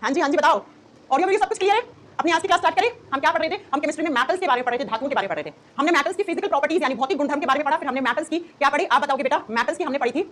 हाँ जी बताओ। Audio video सब कुछ क्लियर है? अपनी आज की क्लास स्टार्ट करें। हम क्या पढ़ रहे थे? हम केमिस्ट्री में मेटल्स के बारे में पढ़ रहे थे, धातुओं के बारे में पढ़ रहे थे। हमने मेटल्स की फिजिकल प्रॉपर्टीज यानी भौतिक गुणधर्म के बारे में पढ़ा, फिर हमने मेटल्स की क्या पढ़ी आप बताओगे बेटा? मेटल्स की हमने पढ़ी थी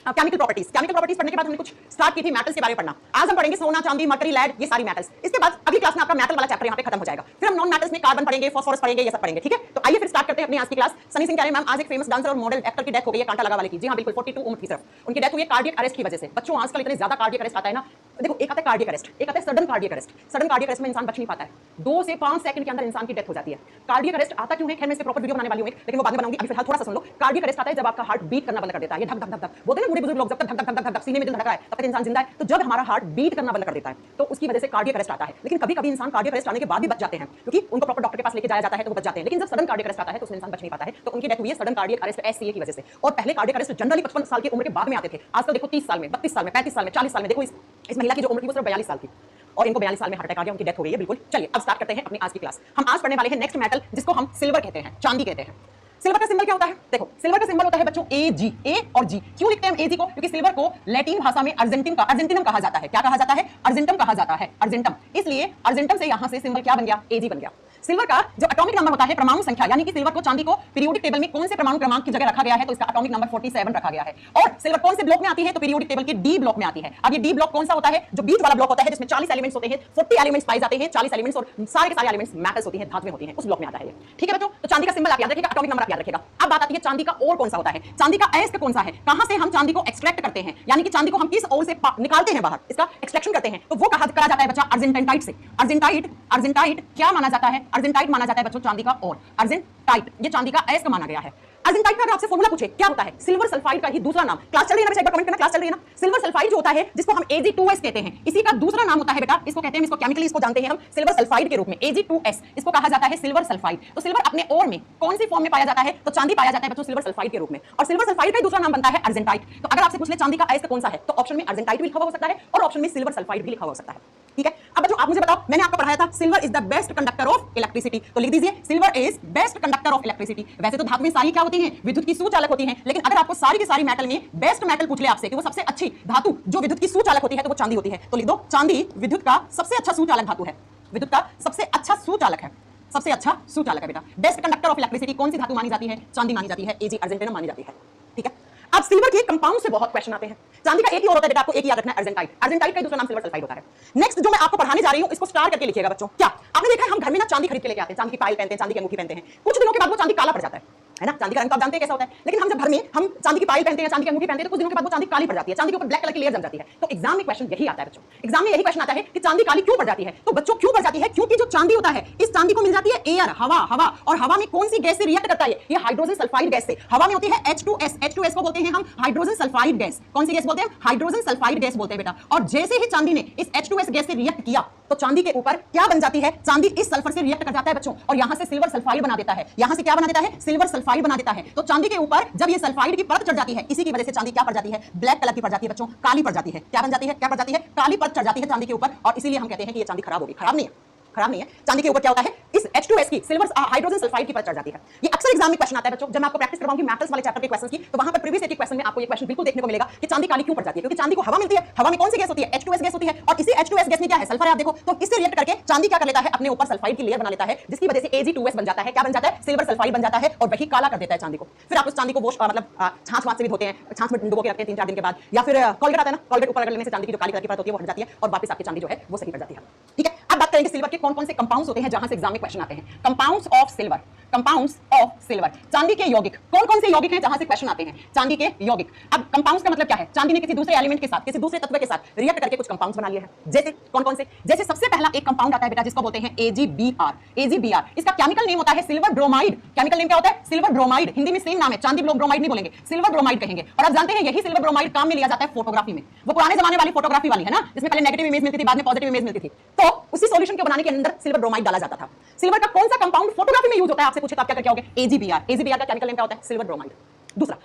केमिकल प्रॉपर्टीज। केमिकल प्रॉपर्टीज पढ़ने के बाद हमने कुछ स्टार्ट की थी मेटल्स के बारे में पढ़ना। आज हम पढ़ेंगे सोना, चांदी, मरकरी, लेड, ये सारी मेटल्स। इसके बाद अगली क्लास में आपका मेटल वाला चैप्टर यहाँ पे खत्म हो जाएगा। फिर हम नॉन मेटल्स में कार्बन पढ़ेंगे, फास्फोरस पढ़ेंगे, ये सब पढ़ेंगे। ठीक है, तो आइए फिर स्टार्ट करते हैं अपनी आज की क्लास। सनी सिंह कह रहे हैं मैम आज एक फेमस डांसर और मॉडल एक्टर की डेथ हो गई है, कांटा लगा वाले की। जी हाँ बिल्कुल, 42 उम्र थी सिर्फ। उनकी डेथ हुई है कार्डियक अरेस्ट की वजह से। बच्चों आजकल इतने ज्यादा कार्डियक अरेस्ट आता है ना, देखो एक आता है कार्डियक अरेस्ट, एक आता है sudden cardiac arrest. Sudden cardiac arrest में इंसान बच नहीं पाता है, 2 से 5 सेकंड के अंदर इंसान की डेथ हो जाती है। कार्डियक अरेस्ट आता क्यों है? खैर मैं इसके प्रॉपर वीडियो बनाने वाली हूं, लेकिन वो बाद में बनाऊंगी। अभी फिलहाल थोड़ा सा सुन लो। कार्डियक अरेस्ट आता है जब आपका हार्ट बीट करना बंद कर देता है। ये धक धक धक धक बोलते हैं बूढ़े बुजुर्ग लोग, जब तक धक धक धक धक सीने में दिल धड़का है तब तक इंसान जिंदा है। तो जब हमारा हार्ट बीट करना बंद कर देता है तो उसकी वजह से कार्डियक अरेस्ट आता है। लेकिन कभी कभी इंसान कार्डियक अरेस्ट आने के बाद भी बच जाते हैं, क्योंकि उनको प्रॉपर डॉक्टर के पास लेके जाया जाता है तो वो बच जाते हैं। लेकिन जब सडन कार्डियक अरेस्ट आता है तो उसमें इंसान बच नहीं पाता है। तो उनकी डेथ हुई है सडन कार्डियक अरेस्ट एससीए की वजह से। और पहले कार्डियक अरेस्ट जनरली 55 साल की उम्र के बाद में आते थे। आजकल देखो 30 साल में, 32 साल में, 35 साल में, 40 साल में। देखो इस महिला की जो उम्र थी वो सिर्फ 42 साल थी और इनको 42 साल में हार्ट अटैक आ गया, उनकी डेथ हो गई है। बिल्कुल, चलिए अब स्टार्ट करते हैं अपनी आज की क्लास। हम आज पढ़ने वाले हैं नेक्स्ट मेटल, जिसको हम सिल्वर कहते हैं, चांदी कहते हैं। सिल्वर का सिंबल क्या होता है? देखो सिल्वर का सिंबल होता है बच्चों AG, A और G। क्यों लिखते हैं हम AG को? क्योंकि सिल्वर को लैटिन भाषा में अर्जेंटिनम कहा जाता है। क्या कहा जाता है? अर्जेंटम कहा जाता है, अर्जेंटम। इसलिए अर्जेंटम से यहां से सिंबल क्या बन गया? AG बन गया। सिल्वर का जो एटॉमिक नंबर होता है, परमाणु संख्या, यानी कि सिल्वर को चांदी को पीरियोडिक टेबल में कौन से परमाणु क्रमांक की जगह रखा गया है? तो इसका एटॉमिक नंबर 47 रखा गया है। और सिल्वर कौन से ब्लॉक में आती है? तो पीरियोडिक टेबल के डी ब्लॉक में आती है। अब ये डी ब्लॉक कौन सा होता है? जो बीच वाला ब्लॉक होता है जिसमें 40 एलिमेंट्स होते हैं, 40 एलिमेंट्स पाए जाते हैं, 40 एलिमेंट्स और सारे के सारे एलिमेंट्स मेटल्स होती हैं, धातुएं होती हैं, उस ब्लॉक में आता है ये। ठीक है बच्चों, तो चांदी का सिंबल आप याद रखिएगा, एटॉमिक नंबर आप याद रखिएगा। अब बात आती है चांदी का और कौन सा होता है? चांदी का अयस्क कौन सा है? कहां से हम चांदी को एक्सट्रैक्ट करते हैं, यानी कि चांदी को हम किस ओर से निकालते हैं बाहर, इसका एक्सट्रैक्शन करते हैं, तो वो कहा जाता है बच्चा अर्जेंटाइट से। अर्जेंटाइट क्या माना जाता है? अर्जेंटाइट माना जाता है बच्चों चांदी का और। अर्जेंटाइट ये चांदी का अयस्क माना गया है। अर्जेंटाइट का अगर आपसे फॉर्मूला पूछे क्या होता है? सिल्वर सल्फाइड का ही दूसरा नाम। क्लास चल रही है ना? एक बार कमेंट करना, क्लास चल रही है ना? सिल्वर सल्फाइड जो होता है जिसको हम Ag2S कहते हैं, इसी का दूसरा नाम होता है बेटा, इसको कहते हैं, इसको केमिकली इसको जानते हैं हम सिल्वर सल्फाइड के रूप में, Ag2S। इसको कहा जाता है सिल्वर सल्फाइड। तो सिल्वर अपने और में कौन सी फॉर्म में पाया जाता है? तो चांदी पाया जाता है बच्चों सिल्वर सल्फाइड के रूप में। और सिल्वर सल्फाइड का दूसरा नाम बनता है अर्जेंटाइट। तो अगर आपसे पूछ ले चांदी का अयस्क कौन सा है, तो ऑप्शन में अर्जेंटाइट भी लिखा हुआ हो सकता है और ऑप्शन में सिल्वर सल्फाइड भी लिखा हुआ हो सकता है। ठीक है, अब बच्चों आप मुझे बताओ, मैंने आपको पढ़ाया था silver is the best conductor of electricity, तो लिख दीजिए silver is best conductor of electricity. वैसे तो धातु में सारी क्या होती हैं? विद्युत की सुचालक होती हैं, लेकिन अगर आपको सारी की सारी मेटल में बेस्ट मेटल पूछ ले आपसे कि वो सबसे अच्छी धातु जो विद्युत की सुचालक होती है, तो वो चांदी होती है। तो लिख दो चांदी विद्युत का सबसे अच्छा सुचालक धातु है, विद्युत का सबसे अच्छा सुचालक है, सबसे अच्छा सुचालक है बेटा। बेस्ट कंडक्टर ऑफ इलेक्ट्रिसिटी कौन सी धातु मानी जाती है? चांदी मानी जाती है, Ag अर्जेंटिनम मानी जाती है। ठीक है, अब सिल्वर के कंपाउंड से बहुत क्वेश्चन आते हैं। चांदी का एक ही और होता है बेटा, आपको एक ही याद रखना है, अर्जेंटाइट। अर्जेंटाइट का दूसरा नाम सिल्वर सल्फाइड होता है। नेक्स्ट जो मैं आपको पढ़ाने जा रही हूं इसको स्टार करके लिखिएगा बच्चों। क्या आपने देखा है हम घर में ना चांदी खरीद के लेके आते हैं, चांदी की पायल पहनते हैं, चांदी की अंगूठी पहनते हैं, कुछ दिनों के बाद वो चांदी काला पड़ जाता है ना? चांदी का रंग तो आप जानते हैं कैसा होता है। लेकिन हम जब घर में हम चांदी की पायल पहनते हैं, चांदी की अंगूठी पहनते हैं, तो कुछ दिनों के बाद वो चांदी काली पड़ जाती है, चांदी के ऊपर ब्लैक कलर की लेयर जम जाती है। तो एग्जाम में क्वेश्चन यही आता है बच्चों, एग्जाम में यही क्वेश्चन आता है कि चांदी काली क्यों पड़ जाती है? तो बच्चों क्यों पड़ जाती है? क्योंकि जो चांदी होता है, इस चांदी को मिल जाती है एयर, हवा, और हवा में कौन सी गैस से रिएक्ट करता है? ये हाइड्रोजन सल्फाइड गैस से। हवा में होती है H2S, H2S को बोलते हैं हम हाइड्रोजन सल्फाइड गैस। कौन सी गैस बोलते हैं? हाइड्रोजन सल्फाइड गैस बोलते हैं बेटा। और जैसे ही चांदी ने इस H2S गैस से रिएक्ट किया तो चांदी के ऊपर क्या बन जाती है? चांदी इस सल्फर से रिएक्ट कर जाता है बच्चों और यहां से सिल्वर सल्फाइड बना देता है। यहां से क्या बना देता है? सिल्वर सल्फाइड बना देता है। तो चांदी के ऊपर जब ये सल्फाइड की परत चढ़ जाती है, इसी की वजह से चांदी क्या पड़ जाती है? ब्लैक कलर की पड़ जाती है बच्चों, काली पड़ जाती है। क्या बन जाती है? क्या पड़ जाती है? काली परत चढ़ जाती है चांदी के ऊपर, और इसीलिए हम कहते हैं कि ये चांदी खराब होगी। खराब नहीं है, खराब नहीं है। चांदी के ऊपर क्या होता है? इस H2S की सिल्वर हाइड्रोजन सल्फाइड की परत चढ़ जाती है। ये अक्सर एग्जाम में क्वेश्चन आता है बच्चों, जब मैं आपको प्रैक्टिस करवाऊंगी मेटल्स वाले चैप्टर के क्वेश्चंस की, तो वहां पर प्रीवियस ईयर के क्वेश्चन में आपको ये क्वेश्चन बिल्कुल देखने को मिलेगा कि चांदी काली क्यों पड़ जाती है। क्योंकि चांदी को हवा मिलती है, हवा में कौन सी गैस होती है? H2S गैस होती है, और इसी H2S गैस में क्या है? सल्फर है। आप देखो तो इससे रिएक्ट करके चांदी क्या कर लेता है? अपने ऊपर सल्फाइड की लेयर बना लेता है, जिसकी वजह से Ag2S बन जाता है। क्या बन जाता है? सिल्वर सल्फाइड बन जाता है, और वही काला कर देता है चांदी को। फिर आप उस चांदी को वॉश मतलब छाछ वाछ से भी धोते हैं, छाछ में डुबो के रखते हैं 3-4 दिन के बाद, या फिर कोलगेट आता है ना, कोलगेट ऊपर रगड़ने से चांदी की जो काली कलर की परत होती है वो हट जाती है और वापस आपकी चांदी जो है वो सही पड़ जाती है। ठीक है, अब बात करेंगे सिल्वर के कौन कौन से कंपाउंड्स होते हैं जहां से एग्जाम में क्वेश्चन आते हैं। Compounds of silver, compounds of silver, चांदी के यौगिक कौन कौन से यौगिक हैं जहां से क्वेश्चन आते हैं? चांदी के यौगिक। अब कंपाउंड्स का मतलब क्या है? चांदी ने किसी दूसरे एलिमेंट के साथ, किसी दूसरे तत्व के साथ रिएक्ट करके कुछ कंपाउंड्स बना लिए हैं। जैसे कौन कौन से? जैसे सबसे पहला एक कंपाउंड आता है बेटा जिसको बोलते हैं AgBr। AgBr इसका केमिकल नेम होता है सिल्वर ब्रोमाइड। केमिकल नेम क्या होता है? Silver bromide. हिंदी में सेम नाम है, चांदी लोग ब्रोमाइड नहीं बोलेंगे, सिल्वर ब्रोमाइड कहेंगे। और आप जानते हैं यही सिल्वर ब्रोमाइड काम में लिया जाता है फोटोग्राफी में। वो पुराने जमाने वाली फोटोग्राफी वाली है ना, जिसमें पहले नेगेटिव इमेज मिलती थी, बाद में पॉजिटिव इमेज मिलती थी। तो उसी सॉल्यूशन को बनाने के अंदर सिल्वर ब्रोमाइड डाला जाता था। सिल्वर का कौन सा कंपाउंड फोटोग्राफी में यूज होता है आपसे पूछे तो आप क्या कहोगे? AgBr। AgBr का केमिकल नेम क्या होता है? Silver bromide. दूसरा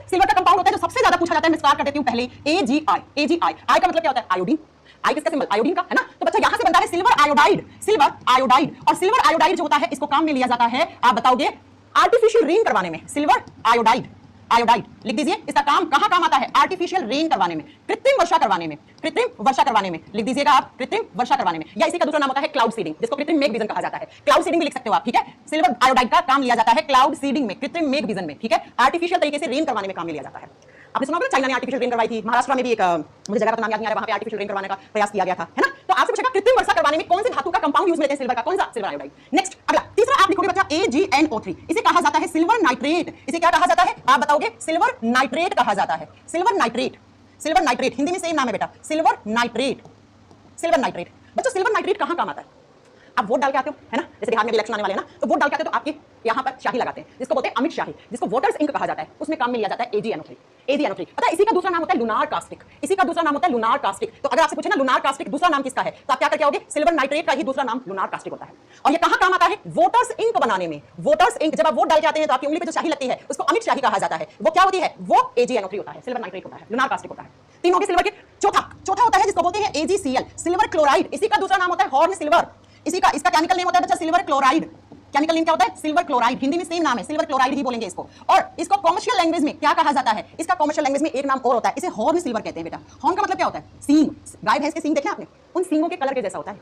सिल्वर का कंपाउंड होता है जो सबसे ज्यादा पूछा जाता है, मैं स्टार्ट कर देती हूं पहले, AgI। आई का मतलब क्या होता है? आयोडीन। आई किसका सिंबल? आयोडीन का, है ना? तो बच्चा यहां से बनता है सिल्वर आयोडाइड। सिल्वर आयोडाइड, और सिल्वर आयोडाइड जो होता है इसको काम में लिया जाता है, आप बताओगे, आर्टिफिशियल रिंग करवाने में। सिल्वर आयोडाइड आयोडाइड लिख दीजिए। इसका काम कहां काम आता है? आर्टिफिशियल रेन करवाने में, कृत्रिम वर्षा करवाने में, कृत्रिम वर्षा करवाने में लिख दीजिएगा आप, कृत्रिम वर्षा करवाने में। या इसी का दूसरा नाम होता है क्लाउड सीडिंग, जिसको कृत्रिम मेघ विजन कहा जाता है। क्लाउड सीडिंग भी लिख सकते हो आप, ठीक है। सिल्वर आयोडाइड का काम लिया जाता है क्लाउड सीडिंग में, कृत्रिम मेघ विजन में, ठीक है। आर्टिफिशियल तरीके से रेन करवाने में काम लिया जाता है। आपने सुना होगा चाइना ने आर्टिफिशियल रेन करवाई थी, महाराष्ट्र में भी एक मुझे जगह का नाम याद नहीं आ रहा, वहां पे आर्टिफिशियल रेन करवाने का प्रयास किया गया था, है ना। तो आपसे पूछेगा कृत्रिम वर्षा करवाने में कौन से धातु का कंपाउंड यूज में लेते हैं? सिल्वर का। कौन सा? Silver iodide. नेक्स्ट अगला तीसरा आप लिखोगे बच्चा AgNO3, इसे कहा जाता है सिल्वर नाइट्रेट। इसे क्या कहा जाता है आप बताओगे? सिल्वर नाइट्रेट कहा जाता है। Silver nitrate, silver nitrate Hindi में सेम नाम है बेटा, सिल्वर नाइट्रेट, सिल्वर नाइट्रेट। बच्चों सिल्वर नाइट्रेट कहां काम आता है? आप वोट डाल के आते हो, है ना, जैसे बिहार में इलेक्शन आने वाले हैं ना, तो वोट डाल के आते हो तो आपके यहाँ पर शाही लगाते हैं, जिसको बोलते हैं अमित शाही, जिसको वोटर्स इंक कहा जाता है, उसमें काम में लिया जाता है AgNO3। AgNO3 पता है इसी का दूसरा नाम होता है लुनार कास्टिक, इसी का दूसरा नाम होता है लुनार कास्टिक। तो अगर आपसे पूछे ना लुनार कास्टिक दूसरा नाम किसका है, तो आप क्या करके आओगे? सिल्वर नाइट्रेट का ही दूसरा नाम लुनार कास्टिक होता है। और ये कहां काम आता है? वोटर्स इंक बनाने में। वोटर्स इंक जब आप वोट डाल के आते हैं तो आपकी उंगली पे जो शाही लगती है उसको अमित शाही कहा जाता है। वो क्या होती है? वो AgNO3 होता है, सिल्वर नाइट्रेट होता है, लुनार कास्टिक होता है। तीन हो गए सिल्वर के। चौथा होता है जिसको बोलते हैं AgCl, सिल्वर क्लोराइड। इसी का दूसरा नाम होता है हॉर्न सिल्वर। इसका केमिकल नेम होता है बच्चा सिल्वर क्लोराइड। केमिकल नेम क्या होता है? Silver chloride. हिंदी में सेम नाम है, सिल्वर क्लोराइड ही बोलेंगे इसको। और इसको कॉमर्शियल लैंग्वेज में क्या कहा जाता है? इसका कॉमर्शियल लैंग्वेज में एक नाम और होता है, इसे हॉर्न सिल्वर कहते हैं बेटा। हॉर्न का मतलब क्या होता है? सींग। गाय भैंस के सींग देखे आपने? उन सींगों के कलर के जैसा होता है।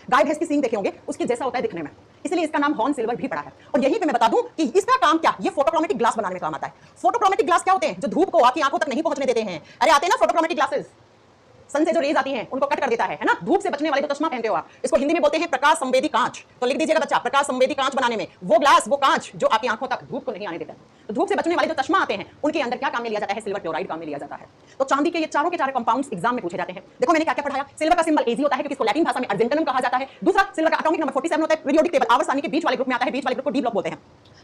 गाय भैंस के सींग देखे होंगे, उसके जैसा होता है दिखने में, इसलिए इसका नाम हॉर्न सिल्वर भी पड़ा है। और यहीं पे मैं बता दूं कि इसका काम क्या, ये फोटोक्रोमेटिक ग्लास बनाने में काम आता है। फोटोक्रोमेटिक ग्लास क्या होते हैं? जो धूप को आपकी आंखों तक नहीं पहुंचने देते हैं। अरे आते हैं ना फोटोक्रोमेटिक ग्लासेस, सन से जो रेज आती हैं उनको कट कर देता है ना। धूप से बचने वाले जो चश्मा पहनते हो आप, इसको हिंदी में बोलते हैं प्रकाश संवेदी कांच। तो लिख दीजिएगा बच्चा, प्रकाश संवेदी कांच बनाने में वो ग्लास, वो कांच जो आपकी आंखों तक धूप को नहीं आने देता है। तो धूप से बचने वाले जो चश्मा आते हैं उनके अंदर क्या काम में लिया जाता है? सिल्वर क्लोराइड काम में लिया जाता है। तो चांदी के ये चारों के चारों कंपाउंड्स एग्जाम में पूछे जाते हैं। देखो मैंने क्या क्या पढ़ाया। सिल्वर का सिंबल Ag होता है क्योंकि इसको लैटिन भाषा में अर्जेंटनम कहा जाता है। दूसरा सिल्वर का एटॉमिक नंबर 47 होता है। पीरियोडिक टेबल आवर्त सारणी के बीच वाले ग्रुप में आता है। बीच वाले ग्रुप को डी ब्लॉक बोलते हैं,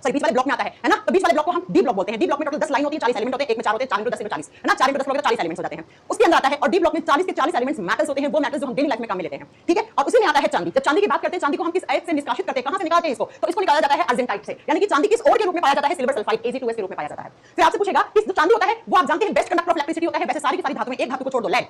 सॉरी बीच वाले ब्लॉक में आता है ना। तो बीच वाले ब्लॉक को हम डी ब्लॉक बोलते हैं। डी ब्लॉक में टोटल 10 लाइन होती है, 40 एलिमेंट होते हैं, एक में 4 होते हैं, 4 × 10 = 40, है ना। 4 × 10 40 एलिमेंट्स हो जाते हैं, उसके अंदर आता है। और डी ब्लॉक में 40 के 40 एलिमेंट्स मेटल्स होते हैं, वो मेटल्स जो हम डेली लाइफ में काम में लेते हैं, ठीक है। और उसी में आता है चांदी। जब चांदी की बात करते हैं, चांदी को हम किस आयत से निष्कासित करते हैं, कहां से निकालते हैं इसको? तो इसको निकाला जाता है अर्जेंटाइट से, यानी कि चांदी किस ओर के रूप में पाया जाता है? सिल्वर सल्फाइड Ag2S के रूप में पाया जाता है। फिर आपसे पूछेगा कि जो चांदी होता है वो आप जानते हैं बेस्ट कंडक्टर ऑफ इलेक्ट्रिसिटी होता है। वैसे सारी की सारी धातु में एक धातु को छोड़ दो, लेड।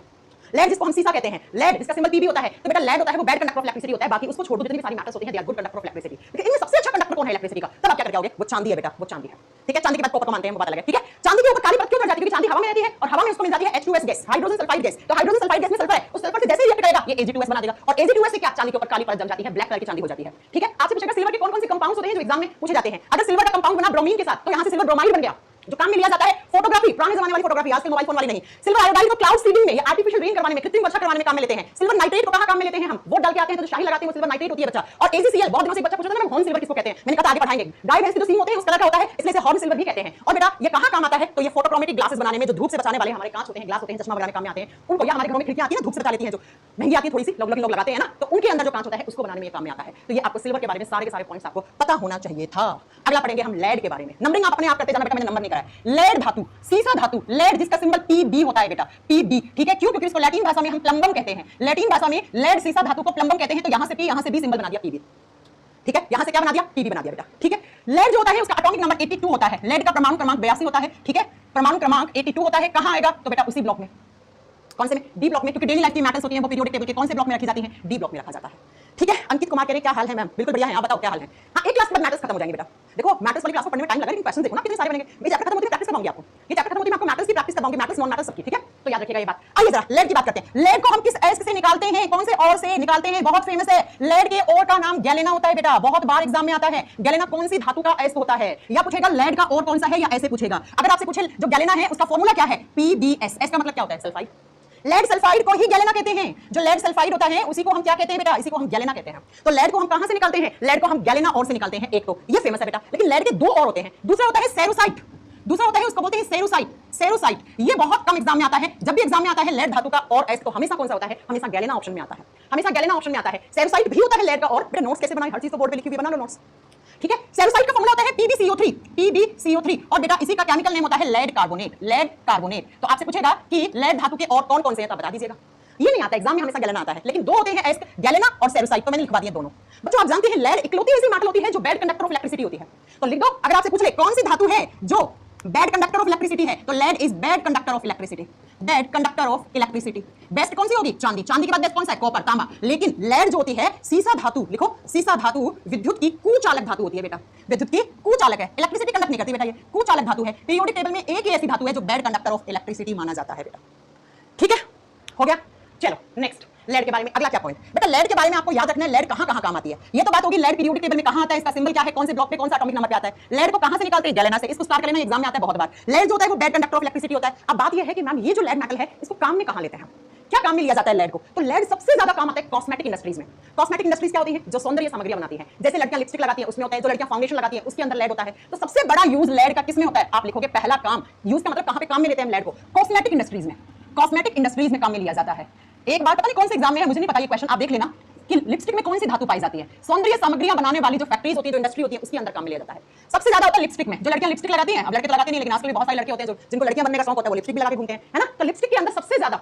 लेड जिसको हम सीसा कहते हैं, लेड इसका सिंबल Pb होता है। तो बेटा लेड होता है वो बैड कंडक्टर ऑफ इलेक्ट्रिसिटी होता है, बाकी उसको छोड़ दो, जितनी भी सारी मेटल्स होते हैं they are good conductor of electricity. लेकिन इनमें सबसे अच्छा कंडक्टर कौन है इलेक्ट्रिसिटी का? तब आप क्या करके आओगे? वो चांदी है बेटा, वो चांदी है, ठीक है। चांदी के बाद कॉपर को मानते हैं, वो पता लगा, ठीक है। चांदी के ऊपर काली परत क्यों चढ़ जाती है? क्योंकि चांदी हवा में रहती है और हवा में उसको मिल जाती है H2S gas, hydrogen sulphide gas. तो हाइड्रोजन सल्फाइड गैस में सल्फर है, उस सल्फर से जैसे ही रिएक्ट करेगा ये Ag2S बना देगा। और Ag2S से क्या चांदी के ऊपर काली परत जम जाती है, ब्लैक कलर की चांदी हो जाती है, ठीक है। आपसे पूछेगा सिल्वर के कौन कौन से कंपाउंड्स होते हैं जो एग्जाम में पूछे जाते हैं। अगर सिल्वर का कंपाउंड बना ब्रोमीन के साथ तो यहां से सिल्वर ब्रोमाइड बन गया, जो काम में लिया जाता है फोटोग्राफी, पुराने जमाने वाली फोटोग्राफी, आजकल मोबाइल फोन वाली नहीं। सिल्वर आयोडाइड को क्लाउड सीडिंग में या आर्टिफिशियल रेन करवाने में, कृत्रिम वर्षा करवाने में काम में लेते हैं। सिल्वर नाइट्रेट को कहां काम में लेते हैं? हम वोट डाल के आते हैं तो शाही लगाते हैं, वो सिल्वर नाइट्रेट होती है बच्चा। और AgCl बहुत दिनों से बच्चा पूछ रहा था ना हॉर्न सिल्वर किसको कहते हैं, मैंने कहा आगे पढ़ाएंगे। गाय भैंस के जो सींग होते हैं उस कलर का होता है, इसलिए इसे हॉर्न सिल्वर भी कहते हैं। और बेटा ये कहां काम आता है? तो ये फोटोक्रोमेटिक ग्लासेस बनाने में, जो धूप से बचाने वाले हमारे कांच होते हैं, ग्लास होते हैं, चश्मा बनाने काम में आते हैं उनको, या हमारे घरों में खिड़कियां आती है ना धूप से बचा लेती हैं, जो महंगी आती है थोड़ी सी, लोग लगाते हैं ना, तो उनके अंदर जो कांच होता है उसको बनाने में काम में आता है। तो ये आपको सिल्वर के बारे में सारे के सारे पॉइंट्स आपको पता होना चाहिए था। अगला पढ़ेंगे हम लेड के बारे में। नंबरिंग आप अपने आप करते जाना बेटा, मैंने नंबर नहीं कराया। लेड धातु, सीसा धातु, लेड जिसका सिंबल Pb होता है बेटा, Pb, ठीक है। क्यों? क्योंकि इसको लैटिन भाषा में हम प्लम्बम कहते हैं। लैटिन भाषा में लेड सीसा धातु को प्लम्बम कहते हैं। तो यहां से P, यहां से B सिंबल बना दिया Pb, ठीक है। यहां से क्या बना दिया? Pb बना दिया बेटा, ठीक है। लेड जो होता है उसका एटॉमिक नंबर 82 होता है। लेड का परमाणु क्रमांक 82 होता है, ठीक है। परमाणु क्रमांक 82 होता है। कहां आएगा? तो बेटा उसी ब्लॉक में, कौन से में? डी ब्लॉक में, क्योंकि डेली लाइफ की मेटल्स होती हैं वो पीरियोडिक टेबल के कौन से ब्लॉक में रखी जाती हैं? डी ब्लॉक में रखा जाता है, ठीक है। अंकित कुमार कह रहे क्या हाल है मैम? बिल्कुल बढ़िया है, आप बताओ क्या हाल है? हाँ, एक क्लास के बाद मैटल्स खत्म हो जाएंगे बेटा। देखो मैटल्स वाली क्लास को पढ़ने में टाइम लगा, लेकिन क्वेश्चन देखो ना कितने सारे बनेंगे। ये चैप्टर खत्म होती है प्रैक्टिस करवाऊंगी आपको, ये चैप्टर खत्म होती है मैं आपको मैटल्स की प्रैक्टिस करवाऊंगी, मैटल्स नॉन मैटल्स सबकी, ठीक है। तो याद रखिएगा ये बात। आइए जरा लेड की बात करते हैं। लेड को हम किस एस से निकालते हैं? कौन से और से निकालते हैं? बहुत फेमस है, लेड के और का नाम गैलेना होता है बेटा, बहुत बार एग्जाम में आता है। गैलेना कौन सी धातु का एस होता है? या पूछेगा लेड का और कौन सा है, या ऐसे पूछेगा। अगर आपसे पूछे जो गैलेना है उसका फॉर्मूला क्या है? PbS। एस का मतलब क्या होता है? सल्फाइड। लेड सल्फाइड को ही गैलेना कहते हैं। जो लेड सल्फाइड होता है उसी को हम क्या कहते हैं बेटा? इसी को हम गैलेना कहते हैं। तो लेड को हम कहां से निकालते हैं? लेड को हम गैलेना और से निकालते हैं। एक तो ये फेमस है बेटा, लेकिन लेड के दो और होते हैं। दूसरा होता है सेरोसाइट, दूसरा होता है उसको बोलते हैं सेरोसाइट। सेरोसाइट ये बहुत कम एग्जाम में आता है। जब भी एग्जाम में आता है लेड धातु का और एस, तो हमेशा कौन सा होता है? हमेशा गैलेना ऑप्शन में आता है, हमेशा गैलेना ऑप्शन में आता है। सेरोसाइट भी होता है लेड का और। बेटा नोट्स कैसे बनाए? हर चीज तो बोर्ड पे लिखी हुई, बना लो नोट्स, ठीक है। सेरोसाइट का फॉर्मूला होता है PbCO3, PbCO3। और बेटा इसी का केमिकल नेम होता है लेड कार्बोनेट, लेड कार्बोनेट। तो आपसे पूछेगा कि लेड धातु के और कौन कौन से हैं, तो बता दीजिएगा। ये नहीं आता एग्जाम में, हमेशा गैलेना आता है, लेकिन दो होते हैं एस, गैलेना और सेरोसाइट। तो मैंने लिखवा दिया दोनों। बच्चों आप जानते हैं लेड इकलौती ऐसी मेटल होती है जो बैड कंडक्टर ऑफ इलेक्ट्रिसिटी होती है। तो लिख दो, अगर आपसे पूछ ले कौन सी धातु है जो बैड कंडक्टर ऑफ इलेक्ट्रिसिटी है, तो lead is bad conductor of electricity. Dead conductor of electricity. Best कौन सी होगी? चांदी। चांदी के बाद बेस्ट कौन सा है? कॉपर, तांबा। लेकिन लेड जो होती है सीसा धातु, लिखो सीसा धातु विद्युत की कुचालक धातु होती है बेटा, विद्युत की कुचालक है, इलेक्ट्रिसिटी कंडक्ट नहीं करती बेटा, ये कुचालक धातु है। पीरियोडिक टेबल में एक ही ऐसी धातु है जो डेड कंडक्टर ऑफ इलेक्ट्रिसिटी माना जाता है बेटा। ठीक है, हो गया। चलो नेक्स्ट लेड के बारे में अगला क्या पॉइंट बेटा, लेड के बारे में आपको याद रखना है लेड कहां कहां काम आती है। ये तो बात होगी लेड पीरियोडिक टेबल में कहां आता है, इसका सिंबल क्या है, कौन से ब्लॉक पे कौन सा एटॉमिक नंबर पे आता है। लेड को कहां से निकालते हैं? गैलेना से। इसको स्टार कर लेना, एग्जाम में आता है बहुत बार। लेड जो होता है वो डेड कंडक्टर ऑफ इलेक्ट्रिसिटी होता है। अब बात ये है कि मैम ये जो लेड मेटल है इसको काम में कहां लेते हैं, क्या काम में लिया जाता है लेड को? तो लेड सबसे ज्यादा काम आता है कॉस्मेटिक इंडस्ट्रीज में। कॉस्मेटिक इंडस्ट्रीज क्या होती है? जो सौंदर्य सामग्रियां बनाती हैं, जैसे लड़कियां लिपस्टिक लगाती हैं उसमें होता है, जो लड़कियां फाउंडेशन लगाती हैं उसके अंदर लेड होता है। तो सबसे बड़ा यूज लेड का किसमें होता है? आप लिखोगे पहला काम, यूज का मतलब कहां पे काम में लेते हैं लेड को? कॉस्मेटिक इंडस्ट्रीज में। कॉस्मेटिक इंडस्ट्रीज में काम में लिया जाता है। एक बार पता नहीं कौन से एग्जाम में है, मुझे नहीं पता, ये क्वेश्चन आप देख लेना कि लिपस्टिक में कौन सी धातु पाई जाती है। सौंदर्य सामग्रियां बनाने वाली जो फैक्ट्रीज होती है, जो इंडस्ट्री होती है, उसके अंदर काम में लिया जाता है। सबसे ज्यादा होता है लिपस्टिक में। जो लड़कियां लिपस्टिक लगाती हैं, अब लड़के तो लगाते नहीं, लेकिन आजकल बहुत सारे लड़के होते हैं जिनको लड़कियां बनने का शौक होता है, वो लिपस्टिक भी लगा के घूमते हैं, है ना। तो लिपस्टिक के अंदर सबसे ज्यादा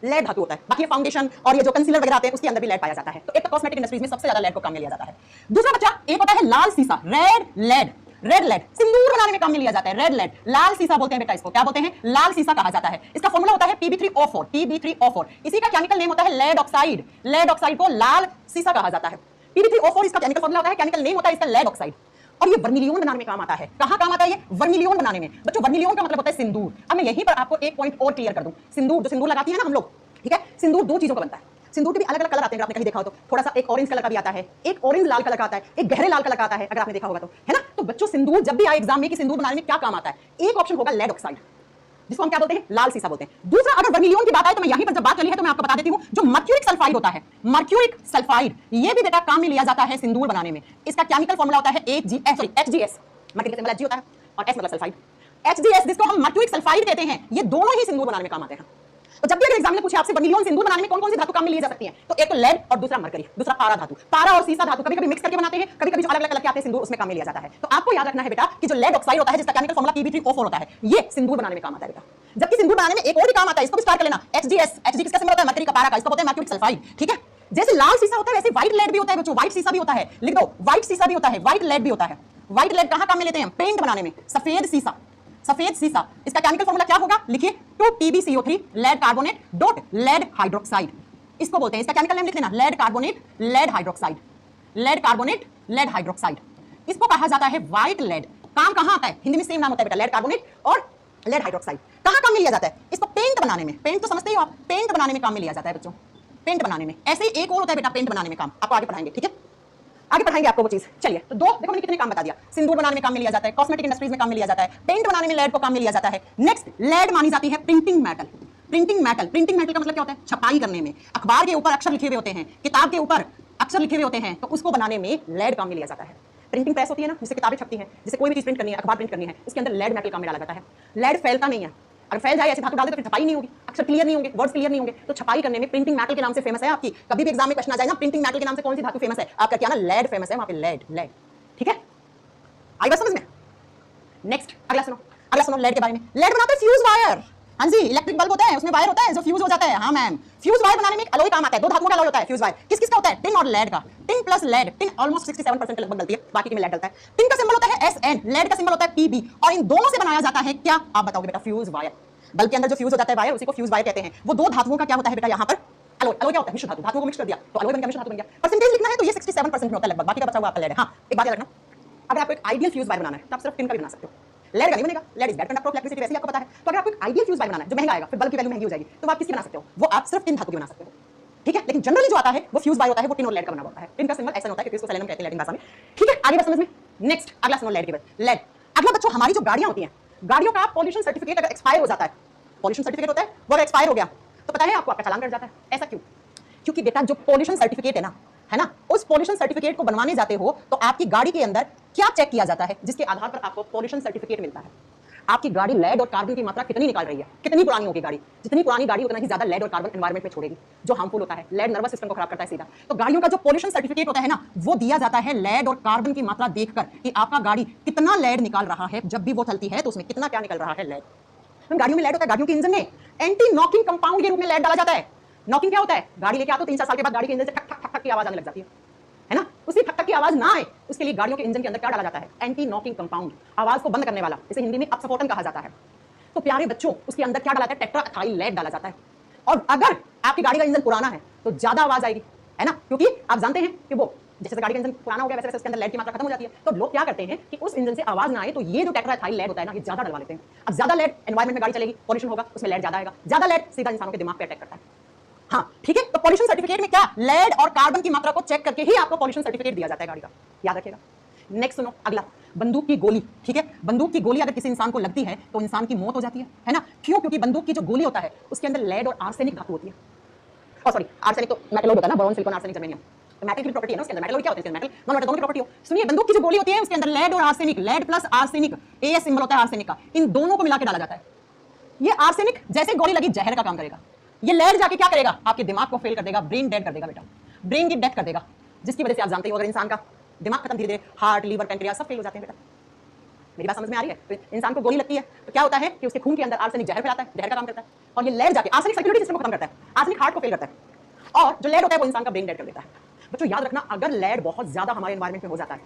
लेड धातु होता है। बाकी फाउंडेशन और ये जो कंसीलर वगैरह आते हैं उसके अंदर भी लेड पाया जाता है। तो एक तो कॉस्मेटिक इंडस्ट्रीज में सबसे ज्यादा लेड को काम में लिया जाता है। दूसरा बच्चा एक होता है लाल सीसा, रेड लेड। रेड लेड सिंदूर बनाने में काम में लिया जाता है। रेड लेड, लाल सीसा बोलते हैं बेटा इसको, क्या बोलते हैं? लाल सीसा कहा जाता है। इसका फॉर्मूला होता है Pb3O4, Pb3O4। इसी का केमिकल नेम होता है लेड ऑक्साइड। लेड ऑक्साइड को लाल सीसा कहा जाता है। Pb3O4 इसका केमिकल फॉर्मूला होता है, केमिकल नेम होता है इसका लेड ऑक्साइड। और ये वर्मिलियन बनाने में काम आता है। कहां काम आता है ये? वर्मिलियन बनाने में। बच्चों वर्मिलियन का मतलब होता है सिंदूर। अब मैं यहीं पर आपको एक पॉइंट और क्लियर कर दूं। सिंदूर, जो सिंदूर लगाती है ना हम लोग, ठीक है, सिंदूर दो चीजों का बनता है। सिंदूर के भी अलग अलग कलर आते हैं, अगर आपने कहीं देखा हो तो। थोड़ा सा एक ऑरेंज कलर का भी आता है, एक ऑरेंज लाल कलर का आता है, एक गहरे लाल कलर का आता है, अगर आपने देखा होगा तो, है ना। तो बच्चों सिंदूर जब भी आए एग्जाम में कि सिंदूर बनाने में क्या काम आता है, एक ऑप्शन होगा लेड ऑक्साइड, जिसको हम क्या बोलते हैं? लाल सीसा बोलते हैं। दूसरा अगर वर्मिलियन की बात आए तो मैं यहीं पर जब बात चली है तो मैं आपको बता देती हूं, जो मर्क्यूरिक सल्फाइड होता है, मर्क्यूरिक सल्फाइड, ये भी बेटा काम में लिया जाता है सिंदूर बनाने में। इसका केमिकल फॉर्मूला होता है HGS, मर्क्यूरिक सिंबल Hg होता है और S मतलब सल्फाइड। HGS जिसको हम मर्क्यूरिक सल्फाइड कहते हैं, ये दोनों ही सिंदूर बनाने में काम आते हैं। तो जब भी अगर एग्जाम में पूछे आपसे वर्मिलियन सिंदूर बनाने में कौन कौन सी धातु काम में ली जा सकती है, तो एक तो लेड और दूसरा मरकरी, दूसरा पारा धातु। पारा और सीसा धातु कभी कभी मिक्स करके बनाते हैं, कभी कभी जो अलग अलग कलर के आते हैं सिंदूर, उसमें काम में लिया जाता है। तो आपको याद रखना है बेटा कि जो लेड ऑक्साइड होता है, जिसका केमिकल फॉर्मूला Pb3O4 होता है, ये सिंदूर बनाने में काम आता है बेटा। जबकि सिंदूर बनाने में एक और भी काम आता है, इसको भी स्टार कर लेना, HGS। Hg किसका सिंबल होता है? मरकरी का, पारा का, इसको बोलते हैं मर्क्यूरिक सल्फाइड। ठीक है, जैसे लाल सीसा होता है वैसे व्हाइट लेड भी होता है बच्चों, व्हाइट सीसा भी होता है, लिख दो व्हाइट सीसा भी होता है, व्हाइट लेड भी होता है। व्हाइट लेड कहां काम में लेते हैं? पेंट बनाने में। सफेद सीसा, सफेद सीसा, इसका केमिकल फॉर्मूला क्या होगा? लिखिए 2PbCO3 lead carbonate dot lead hydroxide, इसको बोलते हैं। इसका केमिकल नेम लिख लेना, lead carbonate lead hydroxide, lead carbonate lead hydroxide, इसको कहा जाता है व्हाइट लेड। काम कहां आता है? हिंदी में सेम नाम होता है बेटा, लेड कार्बोनेट और लेड हाइड्रोक्साइड। कहां काम में लिया जाता है? इसको पेंट बनाने में, पेंट तो समझते ही हो आप, पेंट बनाने में काम में लिया जाता है बच्चों, पेंट बनाने में। ऐसे ही एक और होता है बेटा पेंट बनाने में काम, आपको आगे पढ़ाएंगे, ठीक है, आगे पढ़ाएंगे आपको वो चीज। चलिए तो दो देखो मैंने कितने काम बता दिया। सिंदूर बनाने में काम में लिया जाता है, कॉस्मेटिक इंडस्ट्रीज में काम में लिया जाता है, पेंट बनाने में लेड को काम में लिया जाता है। नेक्स्ट लेड मानी जाती है printing metal. Printing metal, printing metal का मतलब क्या होता है? छपाई करने में, अखबार के ऊपर अक्षर लिखे हुए होते हैं, किताब के ऊपर अक्षर लिखे हुए होते हैं, तो उसको बनाने में लेड काम में लिया जाता है। प्रिंटिंग प्रेस होती है ना, जिससे किताबें छपती हैं, जिससे कोई भी चीज प्रिंट करनी है, अखबार प्रिंट करनी है, उसके अंदर लेड मेटल काम में डाला जाता है। लेड फैलता नहीं है, अगर फैल जाए ऐसे धातु डाल दे तो फिर छपाई नहीं होगी, अक्षर क्लियर नहीं होंगे, वर्ड्स क्लियर नहीं होंगे। तो छपाई करने में प्रिंटिंग मेटल के नाम से फेमस है आपकी। कभी भी एग्जाम में क्वेश्चन आ जाए ना, प्रिंटिंग मेटल के नाम से कौन सी धातु फेमस है, आपका क्या ना लेड फेमस है वहां पे, लेड लेड। ठीक है, आई बात समझ में? नेक्स्ट अगला सुनो लेड के बारे में। लेड बनाते हैं फ्यूज वायर। हाँ जी, इलेक्ट्रिक बल्ब होता है, उसमें वायर होता है जो फ्यूज हो जाता है। हाँ मैम, फ्यूज वायर बनाने में एक अलॉय काम आता है, दो धातुओं का अलॉय होता है फ्यूज वायर। किस किस का होता है? टिन और लेड का। Tin plus lead, tin almost 67% लगभग डलती है, बाकी में लेड डलता है। टिन का सिंबल होता है Sn, लेड का सिंबल होता है Pb, और इन दोनों से बनाया जाता है क्या? आप बताओगे बेटा? Fuse wire. बल्ब के अंदर जो फ्यूज हो जाता है वायर, उसी को फ्यूज वायर कहते हैं। वो दो धातुओं का क्या होता है बेटा? यहाँ पर अलॉय। अलॉय क्या होता है? मिश्र धातु, धातुओं को मिक्स कर दिया तो अलॉय बन गया, मिश्र धातु बन गया। परसेंटेज लिखना है तो ये 67% में होता है लगभग, बाकी का बचा हुआ आपका लेड है। हाँ, एक बात याद रखना, अगर आपको एक आइडियल फ्यूज वायर बनाना है तो आप सिर्फ टिन का भी बना सकते हो, लेड का नहीं बनेगा। Lead is bad conductor of electricity, वैसे ही आपको पता है। तो अगर आपको एक आइडियल फ्यूज वायर बनाना है जो महंगा आएगा, फिर बल्ब की वैल्यू महंगी हो जाएगी, तो आप किसकी बना सकते हो? वो आप सिर्फ टिन धातु की बना सकते हो, ठीक है। लेकिन जनरली जो आता है वो फ्यूज वायर होता है, वो टिन और लेड का बना होता है। टिन का सिंबल ऐसा होता है क्योंकि इसको सेलेनियम कहते हैं लैटिन भाषा में, ठीक है। आगे बात समझ में? नेक्स्ट अगला सुनो लेड के बाद। लेड अगला बच्चों, हमारी जो गाड़ियां होती हैं, गाड़ियों का पॉल्यूशन सर्टिफिकेट अगर एक्सपायर हो जाता है, पॉल्यूशन सर्टिफिकेट होता है वो अगर एक्सपायर हो गया तो पता है आपको, आपका चालान कट जाता है। ऐसा क्यों? क्योंकि बेटा जो पॉल्यूशन सर्टिफिकेट है ना, उस पॉल्यूशन सर्टिफिकेट को बनवाने जाते हो तो आपकी गाड़ी के अंदर क्या चेक किया जाता है जिसके आधार पर आपको पॉल्यूशन सर्टिफिकेट मिलता है? आपकी गाड़ी लेड और कार्बन की मात्रा कितनी निकाल रही है, कितनी पुरानी होगी गाड़ी। जितनी पुरानी गाड़ी उतना ही ज्यादा लेड और कार्बन एनवायरमेंट में छोड़ेगी, जो हार्मफुल होता है। लेड नर्वस सिस्टम को खराब करता है सीधा। तो गाड़ियों का जो पॉल्यूशन सर्टिफिकेट होता है ना, वो दिया जाता है लेड और कार्बन की मात्रा देखकर कि आपका गाड़ी कितना लेड निकाल रहा है। जब भी वो चलती है तो उसमें कितना क्या निकल रहा है, लेड। गाड़ियों में लेड होता है, गाड़ियों के इंजन में एंटी नॉकिंग कंपाउंड के रूप में लेड डाला जाता है। नॉकिंग क्या होता है? गाड़ी लेके आते हो 3-4 साल के बाद गाड़ी के इंजन से ठक ठक ठक ठक की आवाज आने लग जाती है ना। उसी ठक ठक की आवाज ना आए उसके लिए गाड़ियों के इंजन के अंदर क्या डाला जाता है? एंटी नॉकिंग कंपाउंड, आवाज को बंद करने वाला, इसे हिंदी में अपसफोटन कहा जाता है। तो प्यारे बच्चों उसके अंदर क्या डाला जाता है? टेट्राएथाइल लेड डाला जाता है। और अगर आपकी गाड़ी का इंजन पुराना है तो ज्यादा आवाज आएगी, है ना, क्योंकि आप जानते हैं कि वो जैसे गाड़ी का इंजन पुराना हो गया वैसे वैसे उसके अंदर लेड की मात्रा खत्म हो जाती है। तो लोग क्या करते हैं कि उस इंजन से आवाज ना आए तो ये जो टेट्राएथाइल लेड होता है ना, ये ज्यादा डलवा लेते हैं। अब ज्यादा लेड एनवायरमेंट में गाड़ी चलेगी, पॉल्यूशन होगा, उसमें लेड ज्यादा आएगा, ज्यादा लेड सीधा इंसानों के दिमाग पे अटैक करता है। हाँ ठीक है, तो पॉल्यूशन सर्टिफिकेट में क्या लेड और कार्बन की मात्रा को चेक करके ही आपको पॉल्यूशन सर्टिफिकेट दिया जाता है गाड़ी का, याद रखिएगा। नेक्स्ट सुनो अगला, बंदूक की गोली। ठीक है, बंदूक की गोली अगर किसी इंसान को लगती है तो इंसान की मौत हो जाती है ना। क्यों? क्योंकि बंदूक की जो गोली होता है उसके अंदर लेड और आर्सेनिक धातु होती है। सॉरी, आर्सेनिक तो मेटल होता है ना, बोरोन सिलिकॉन आर्सेनिक जर्मेनियम, तो मेटल की प्रॉपर्टी है ना उसके अंदर। मेटल क्या होता है? मेटल नॉन मेटल दोनों की प्रॉपर्टी हो। सुनिए, बंदूक की जो गोली होती है उसके अंदर लेड और arsenic, lead plus arsenic, AS symbol होता है आर्सेनिक का, इन दोनों को मिला के डाला जाता है। ये आर्सेनिक जैसे गोली लगी जहर का काम करेगा, ये लेड जाके क्या करेगा? आपके दिमाग को फेल कर देगा, ब्रेन डेड कर देगा बेटा, ब्रेन की डेथ कर देगा, जिसकी वजह से आप जानते हो अगर इंसान का दिमाग खत्म, धीरे धीरे हार्ट, लीवर, पैंक्रियास सब फेल हो जाते हैं बेटा। मेरी बात समझ में आ रही है? तो इंसान को गोली लगती है तो क्या होता है कि उसके खून के अंदर आर्सेनिक जहर फैलाता है, जहर का काम करता है, और ये लेड जाके आर्सेनिक सर्कुलेटरी सिस्टम को खत्म करता है, आर्सेनिक हार्ट को फेल करता है, और जो लेड होता है वो इंसान का ब्रेन डेड कर देता है। बच्चों याद रखना, अगर लेड बहुत ज्यादा हमारे एनवायरमेंट में हो जाता है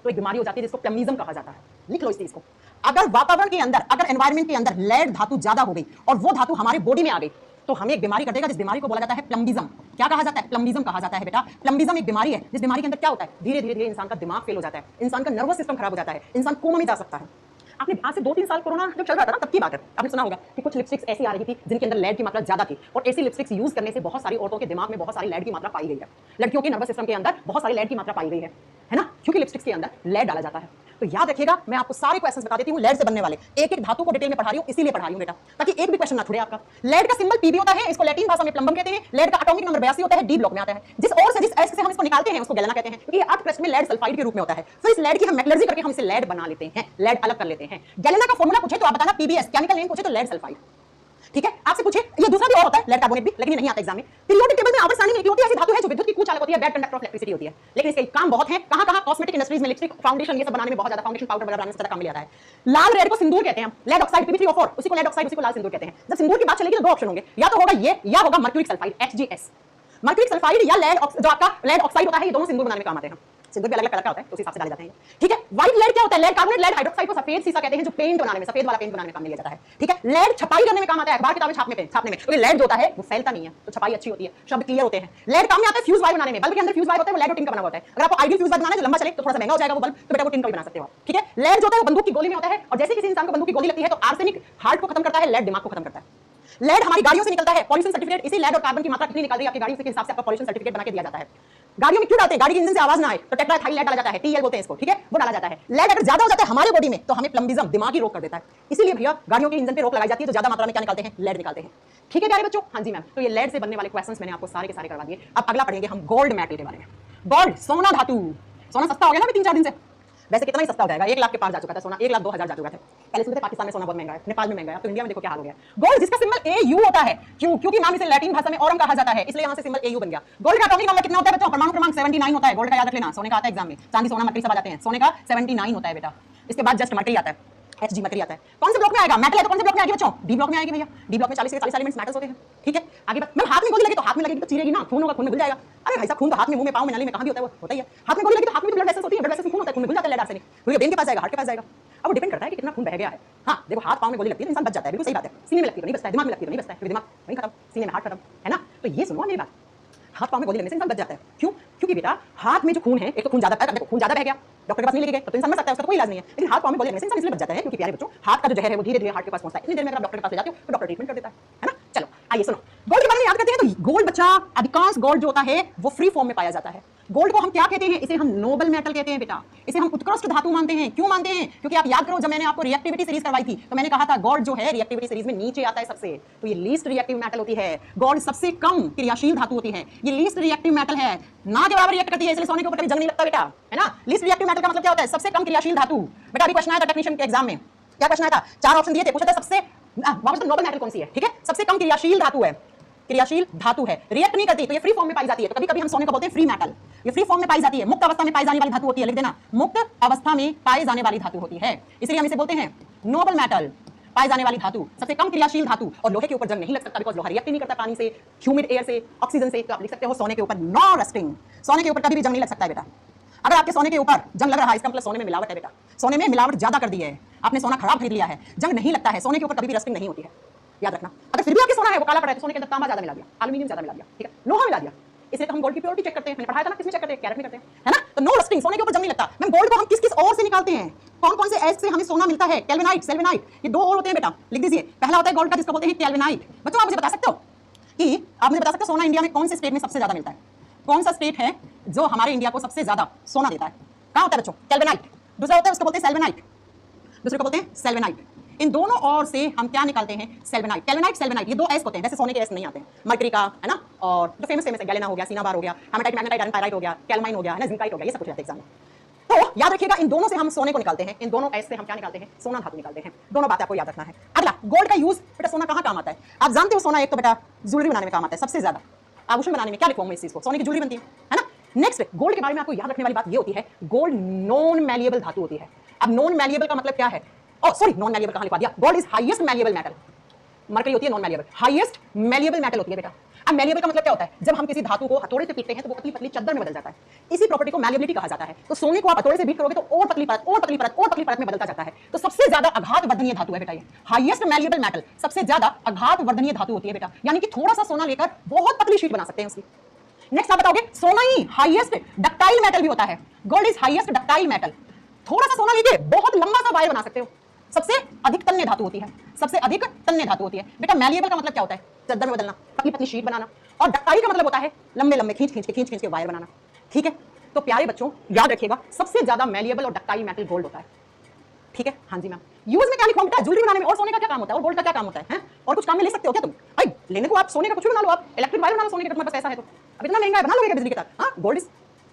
तो एक बीमारी हो जाती है जिसको प्लम्बिज्म कहा जाता है। लिख लो इस चीज को। अगर वातावरण के अंदर, अगर एनवायरमेंट के अंदर लेड धातु ज्यादा हो गई और वो धातु हमारे बॉडी में आ गई तो हमें एक बीमारी कर देगा, जिस बीमारी को बोला जाता है प्लम्बिज्म। क्या कहा जाता है? प्लम्बिज्म कहा जाता है बेटा। प्लम्बिज्म एक बीमारी है जिस बीमारी के अंदर क्या होता है? धीरे धीरे इंसान का दिमाग फेल हो जाता है, इंसान का नर्वस सिस्टम खराब हो जाता है, इंसान कोमा में जा सकता है। आपने आज से 2-3 साल कोरोना जब चल रहा था ना, तब की बात है, आपने सुना होगा कि कुछ लिपस्टिक्स ऐसी आ रही थी जिनके अंदर लेड की मात्रा ज्यादा थी, और ऐसी लिपस्टिक्स यूज करने से बहुत सारी औरतों के दिमाग में बहुत सारी लेड की मात्रा पाई गई है। लड़कियों के नर्वस सिस्टम के अंदर बहुत सारी लेड की मात्रा पाई गई है ना, क्योंकि लिपस्टिक्स के अंदर लेड डाला जाता है। तो याद रखिएगा, मैं आपको सारे क्वेश्चंस बता देती हूं लेड से बनने वाले, एक एक धातु को डिटेल में पढ़ा रही हूं, इसीलिए पढ़ा रही हूं बेटा, ताकि एक भी क्वेश्चन ना छूटे आपका। लेड का सिंबल पीबी होता है, इसको लैटिन भाषा में प्लम्बम कहते हैं। लेड का एटॉमिक नंबर 82 होता है, डी ब्लॉक में आता है। जिस और से जिस एस से हम इसको निकालते हैं उसको गैलेना कहते हैं, क्योंकि ये अर्थ क्रस्ट में लेड सल्फाइड के रूप में होता है। फिर इस लेड की हम मेटलर्जी करके हम इसे लेड बना लेते हैं, लेड अलग कर लेते हैं। गैलेना का फॉर्मूला पूछे तो आप बताना पीबीएस, केमिकल नेम पूछे तो लेड सल्फाइड। ठीक है, आपसे पूछे ये दूसरा भी और होता है लेड कार्बोनेट भी, लेकिन ये नहीं आता एग्जाम में। पीरियोडिक टेबल में आवर्त सारणी में एक होती है ऐसी धातु है जो विद्युत की कुचालक होती है, बैड कंडक्टर ऑफ इलेक्ट्रिसिटी होती है, लेकिन इसके काम बहुत है। कहां-कहां? कॉस्मेटिक इंडस्ट्रीज में, लिपस्टिक, फाउंडेशन ये सब बनाने में बहुत ज्यादा, फाउंडेशन पाउडर वगैरह बनाने में ज्यादा काम में आता है। लाल रेड को सिंदूर कहते हैं, लेड ऑक्साइड Pb3O4, उसी को लेड ऑक्साइड, उसी को लाल सिंदूर कहते हैं। जब सिंदूर की बात चलेगी तो दो ऑप्शन होंगे, या तो होगा ये या होगा mercuric sulphide HGS। Mercuric sulphide या लेड जो आपका लेड ऑक्साइड होता है, ये दोनों सिंदूर बनाने में काम आते हैं। सिंदूर भी अलग-अलग कलर का होता है तो उस हिसाब से डाले जाते हैं। ठीक है, व्हाइट लेड क्या होता है? लेड कार्बोनेट, लेड हाइड्रोक्साइड को सफेद सीसा कहते हैं, जो पेंट बनाने में, सफेद वाला पेंट बनाने में काम लिया जाता है। ठीक है, लेड छपाई करने में काम आता है, अखबार किताबें छापने में, क्योंकि लेड जो होता है वो फैलता नहीं है तो छपाई अच्छी होती है, शब्द क्लियर होते हैं। लेड काम में आता है फ्यूज वायर बनाने में, बल्ब के अंदर फ्यूज वायर होता है, वो लेड और टिन का बना होता है। अगर आपको आइडियल फ्यूज वायर बनाना है जो लंबा चले तो थोड़ा सा महंगा हो जाएगा वो बल्ब, तो बेटा वो टिन का भी बना सकते हो। ठीक है, लेड जो होता है वो बंदूक की गोली में होता है, और जैसे किसी इंसान को बंदूक की गोली लगती है तो आर्सेनिक हार्ट को खत्म करता है, लेड दिमाग को खत्म करता है। लेड हमारी गाड़ियों से निकलता है, पॉल्यूशन सर्टिफिकेट इसी लेड और कार्बन की मात्रा कितनी निकल रही है आपकी गाड़ी, उसके हिसाब से आपका पॉल्यूशन सर्टिफिकेट बना के दिया जाता है। गाड़ियों में क्यों डालते हैं? गाड़ी के इंजन से आवाज ना आए तो टेट्राएथाइल लेड डाला जाता है, टीएल बोलते हैं इसको। ठीक है, वो डाला जाता है। लेड अगर ज्यादा हो जाता है हमारे बॉडी में तो हमें प्लम्बिज्म, दिमागी रोग कर देता है। इसीलिए भैया गाड़ियों के इंजन पे रोक लगाई जाती है, तो ज्यादा मात्रा में क्या निकालते हैं? लेड निकालते हैं। ठीक है प्यारे बच्चों, हाँ जी मैम। तो ये लेड से बनने वाले क्वेश्चंस मैंने आपको सारे के सारे करवा दिए। अब अगला पढ़ेंगे हम गोल्ड मेटल के बारे में। गोल्ड, सोना धातु। सोना सस्ता हो गया ना अभी 3-4 दिन से, वैसे कितना ही सस्ता हो जाएगा, 1 लाख के पार जा चुका था सोना, 1,02,000 जा चुका था। पहले सुनते पाकिस्तान में सोना बहुत महंगा है, नेपाल में महंगा है, तो इंडिया में देखो क्या हाल हो गया। गोल्ड जिसका सिंबल AU होता है, क्यों? क्योंकि नाम इसे लैटिन भाषा में ओरम कहा जाता है, इसलिए यहां से सिंबल AU बन गया। गोल्ड का एटॉमिक नंबर कितना होता है बच्चों? परमाणु क्रमांक 79 होता है। गोल्ड का याद रख लेना, सोने का आता है एग्जाम में, चांदी सोना मरकरी सब आ जाते हैं, सोने का 79 होता है बेटा। इसके बाद जस्ट मरकरी आता है, HG मरकरी आता है। कौन से ब्लॉक में आएगा? मेटल है तो कौन से ब्लॉक में आएगी बच्चों? डी ब्लॉक में आएगी भैया। डी ब्लॉक में 40 से 40 एलिमेंट्स मेटल्स होते हैं। ठीक है, आगे बात। मैं हाथ में गोली लगी तो हाथ में लगेगी तो चीरेगी ना, खून होगा खून में घुल जाएगा। अरे भाई साहब, खून तो हाथ में, मुंह में, पांव में, नली में कहां भी होता है, वो होता ही है। हाथ में गोली लगी तो हाथ में ब्लड वेसल्स होती है, ब्लड वेसल्स में खून होता है, खून में घुल जाता है लेड आर्सेनिक, क्योंकि ब्रेन के पास जाएगा, हार्ट के पास जाएगा। अब वो डिपेंड करता है कि कितना खून बह गया है। हां देखो, हाथ पांव में गोली लगती है तो इंसान बच जाता है, बिल्कुल सही बात है। सीने में लगती है तो नहीं बचता है, दिमाग में लगती है तो नहीं बचता है, क्योंकि दिमाग वहीं खत्म, सीने में हार्ट खत्म, है ना। तो ये सुनो मेरी बात, हाथ पांव में गोली लगने से इंसान बच जाता है। क्यों? क्योंकि बेटा हाथ में जो खून है, एक तो खून ज्यादा है, देखो खून ज्यादा बह गया, डॉक्टर के पास नहीं लेके गए तो इंसान मर सकता है, उसका कोई इलाज नहीं है। लेकिन हाथ पांव में गोली लगने से इंसान इसलिए बच जाता है क्योंकि प्यारे बच्चों हाथ का जो जहर है वो धीरे धीरे हार्ट के पास पहुंचता है। इतनी देर में अगर आप डॉक्टर के पास ले जाते हो तो डॉक्टर ट्रीटमेंट कर देता है ना। चलो आइए सुनो, गोल्ड के बारे में याद करते हैं। तो गोल्ड बच्चा, अधिकांश गोल्ड जो होता है वो फ्री फॉर्म में पाया जाता है। गोल्ड को हम क्या कहते हैं? इसे हम नोबल मेटल कहते हैं बेटा, इसे हम उत्कृष्ट धातु मानते हैं। क्यों मानते हैं? क्योंकि आप याद करो, जब मैंने आपको रिएक्टिविटी सीरीज करवाई थी तो मैंने कहा था गोल्ड जो है रिएक्टिविटी सीरीज में नीचे आता है सबसे, तो ये लीस्ट रिएक्टिव मेटल होती है। गोल्ड सबसे कम क्रियाशील धातु होती है, ये लीस्ट रिएक्टिव मेटल है, ना के बराबर रिएक्ट करती है, इसलिए सोने के ऊपर कभी जंग नहीं लगता बेटा, है ना। लीस्ट रिएक्टिव मेटल का मतलब क्या होता है? सबसे कम क्रियाशील धातु। बेटा अभी क्वेश्चन आया था टेक्नीशियन के एग्जाम में, क्या क्वेश्चन आया था? 4 ऑप्शन दिए थे, पूछा था सबसे वापस नोबल मेटल कौन सी है। ठीक है, सबसे कम क्रियाशील धातु है, क्रियाशील धातु है, रिएक्ट नहीं करती, तो ये फ्री फॉर्म में पाई जाती है। तो कभी कभी हम सोने को बोलते हैं फ्री मेटल, ये फ्री फॉर्म में पाई जाती है, मुक्त अवस्था में पाई जाने वाली धातु होती है। लिख देना, मुक्त अवस्था में पाई जाने वाली धातु होती है, इसलिए हम इसे बोलते हैं नोबल मेटल, पाई जाने वाली धातु, सबसे कम क्रियाशील धातु। और लोहे के ऊपर जंग नहीं लग सकता, बिकॉज़ लोहा रिएक्ट नहीं करता पानी से, ह्यूमिड एयर से, ऑक्सीजन से। तो आप लिख सकते हो सोने के ऊपर नो रस्टिंग, सोने के ऊपर कभी भी जंग नहीं लग सकता है बेटा। अगर आपके सोने के ऊपर जंग लग रहा है इसका मतलब सोने में मिलावट है बेटा, सोने में मिलावट ज्यादा कर दी है। आपने सोना खराब खरीद लिया है, जंग नहीं लगता है, सोने के ऊपर कभी भी रस्टिंग नहीं होती है, याद रखना। अगर फिर भी आपके सोना है वो काला पड़ा है तो सोने के अंदर तांबा ज्यादा मिला दिया, एल्यूमिनियम ज्यादा मिला दिया, ठीक है, लोहा मिला दिया, इसलिए तो हम गोल्ड की प्योरिटी चेक करते हैं। मैंने पढ़ाया था ना, किसमें चेक करते हैं, कैरेट में करते हैं, है ना। तो नो रस्टिंग, सोने के ऊपर जंग नहीं लगता। मैम गोल्ड को हम किस किस और से निकालते हैं, कौन कौन से एस से हमें सोना मिलता है, केल्विनाइट, सेल्विनाइट, ये दो और होते हैं बेटा, लिख दीजिए। पहला होता है गोल्ड का जिसको बोलते हैं केल्विनाइट। बच्चों आप मुझे बता सकते हो कि आप मुझे बता सकते हो सोना इंडिया में कौन से स्टेट में सबसे ज्यादा मिलता है, कौन सा स्टेट है जो हमारे इंडिया को सबसे ज्यादा सोना देता है, कहां होता है बच्चों, केल्विनाइट। दूसरा होता है उसको बोलते हैं सेल्विनाइट, दूसरे को बोलते हैं सेल्विनाइट। इन दोनों और से हम क्या निकालते हैं, सेल्विनाइट, केल्विनाइट, सेल्विनाइट, ये दो एस होते हैं, वैसे सोने के एस नहीं आते हैं, मर्करी का है ना, और जो फेमस है गैलेना हो गया, सिनाबार हो गया, हेमाटाइट, मैग्नेटाइट, आयरन पाइराइट हो गया, कैलमाइन हो गया, है ना, जिंकाइट हो गया, ये सब कुछ रहता है एग्जाम में। तो याद रखिएगा इन दोनों से हम सोने को निकालते हैं, इन दोनों एस से हम क्या निकालते हैं, सोना धातु निकालते हैं। दोनों बातें आपको याद रखना है। अगला, गोल्ड का यूज बेटा सोना कहां काम आता है, आप जानते हो सोना एक तो बेटा ज्वेलरी बनाने में काम आता है सबसे ज्यादा, आभूषण बनाने में, क्या लिखवाऊं मैं इस चीज को, सोने की ज्वेलरी बनती है ना। नेक्स्ट, गोल्ड के बारे में आपको याद रखने वाली बात ये होती है, गोल्ड नॉन मैलिएबल धातु होती है। अब नॉन मैलिएबल का मतलब क्या है, सॉरी नॉन मैलिएबल कहां लिखवा दिया, gold is highest malleable metal, mercury होती है non malleable, highest malleable metal होती है बेटा। अब मैलिएबल का मतलब क्या होता है, जब हम किसी धातु को हथौड़े से पीटते हैं तो वो पतली पतली चद्दर में बदल जाता है, इसी प्रॉपर्टी को मैलिएबिलिटी कहा जाता है। तो सोने को आप हथौड़े से बीट करोगे तो और पतली परत, और पतली परत, और पतली परत में बदलता जाता है। तो सबसे ज्यादा आघात वर्धनीय धातु है बेटा ये, हाईएस्ट मैलिएबल मेटल, सबसे ज्यादा आघात वर्धनीय धातु होती है बेटा, यानी कि थोड़ा सा सोना लेकर बहुत पतली शीट बना सकते हैं उसकी। नेक्स्ट आप बताओगे, सोना ही हाईएस्ट डक्टाइल मेटल भी होता है, gold is highest ductile metal, थोड़ा सा सोना लेके बहुत लंबा सा वायर बना सकते हो, सबसे अधिक तन्य धातु होती है, सबसे अधिक तन्य धातु होती है बेटा। मैलिएबल का मतलब क्या होता है, चद्दर में बदलना, पतली पतली शीट बनाना, और डक्टाइल का मतलब होता है लंबे लंबे खींच के वायर बनाना, ठीक है। तो प्यारे बच्चों याद रखिएगा, सबसे ज्यादा मैलिएबल और डक्टाइल मेटल गोल्ड होता है, ठीक है। हाँ जी मैम, यूज में क्या लिखा बेटा, ज्वेलरी बनाने में, और सोने का क्या काम होता है, और गोल्ड का क्या काम होता है, और कुछ काम में ले सकते हो क्या तुम, भाई लेने को आप सोने का कुछ भी बना लो, आप इलेक्ट्रिक वायर बना लो सोने के, तुम्हारे पास पैसा है तो, अब इतना महंगा है बना लोगे बिजली के तार, हाँ gold is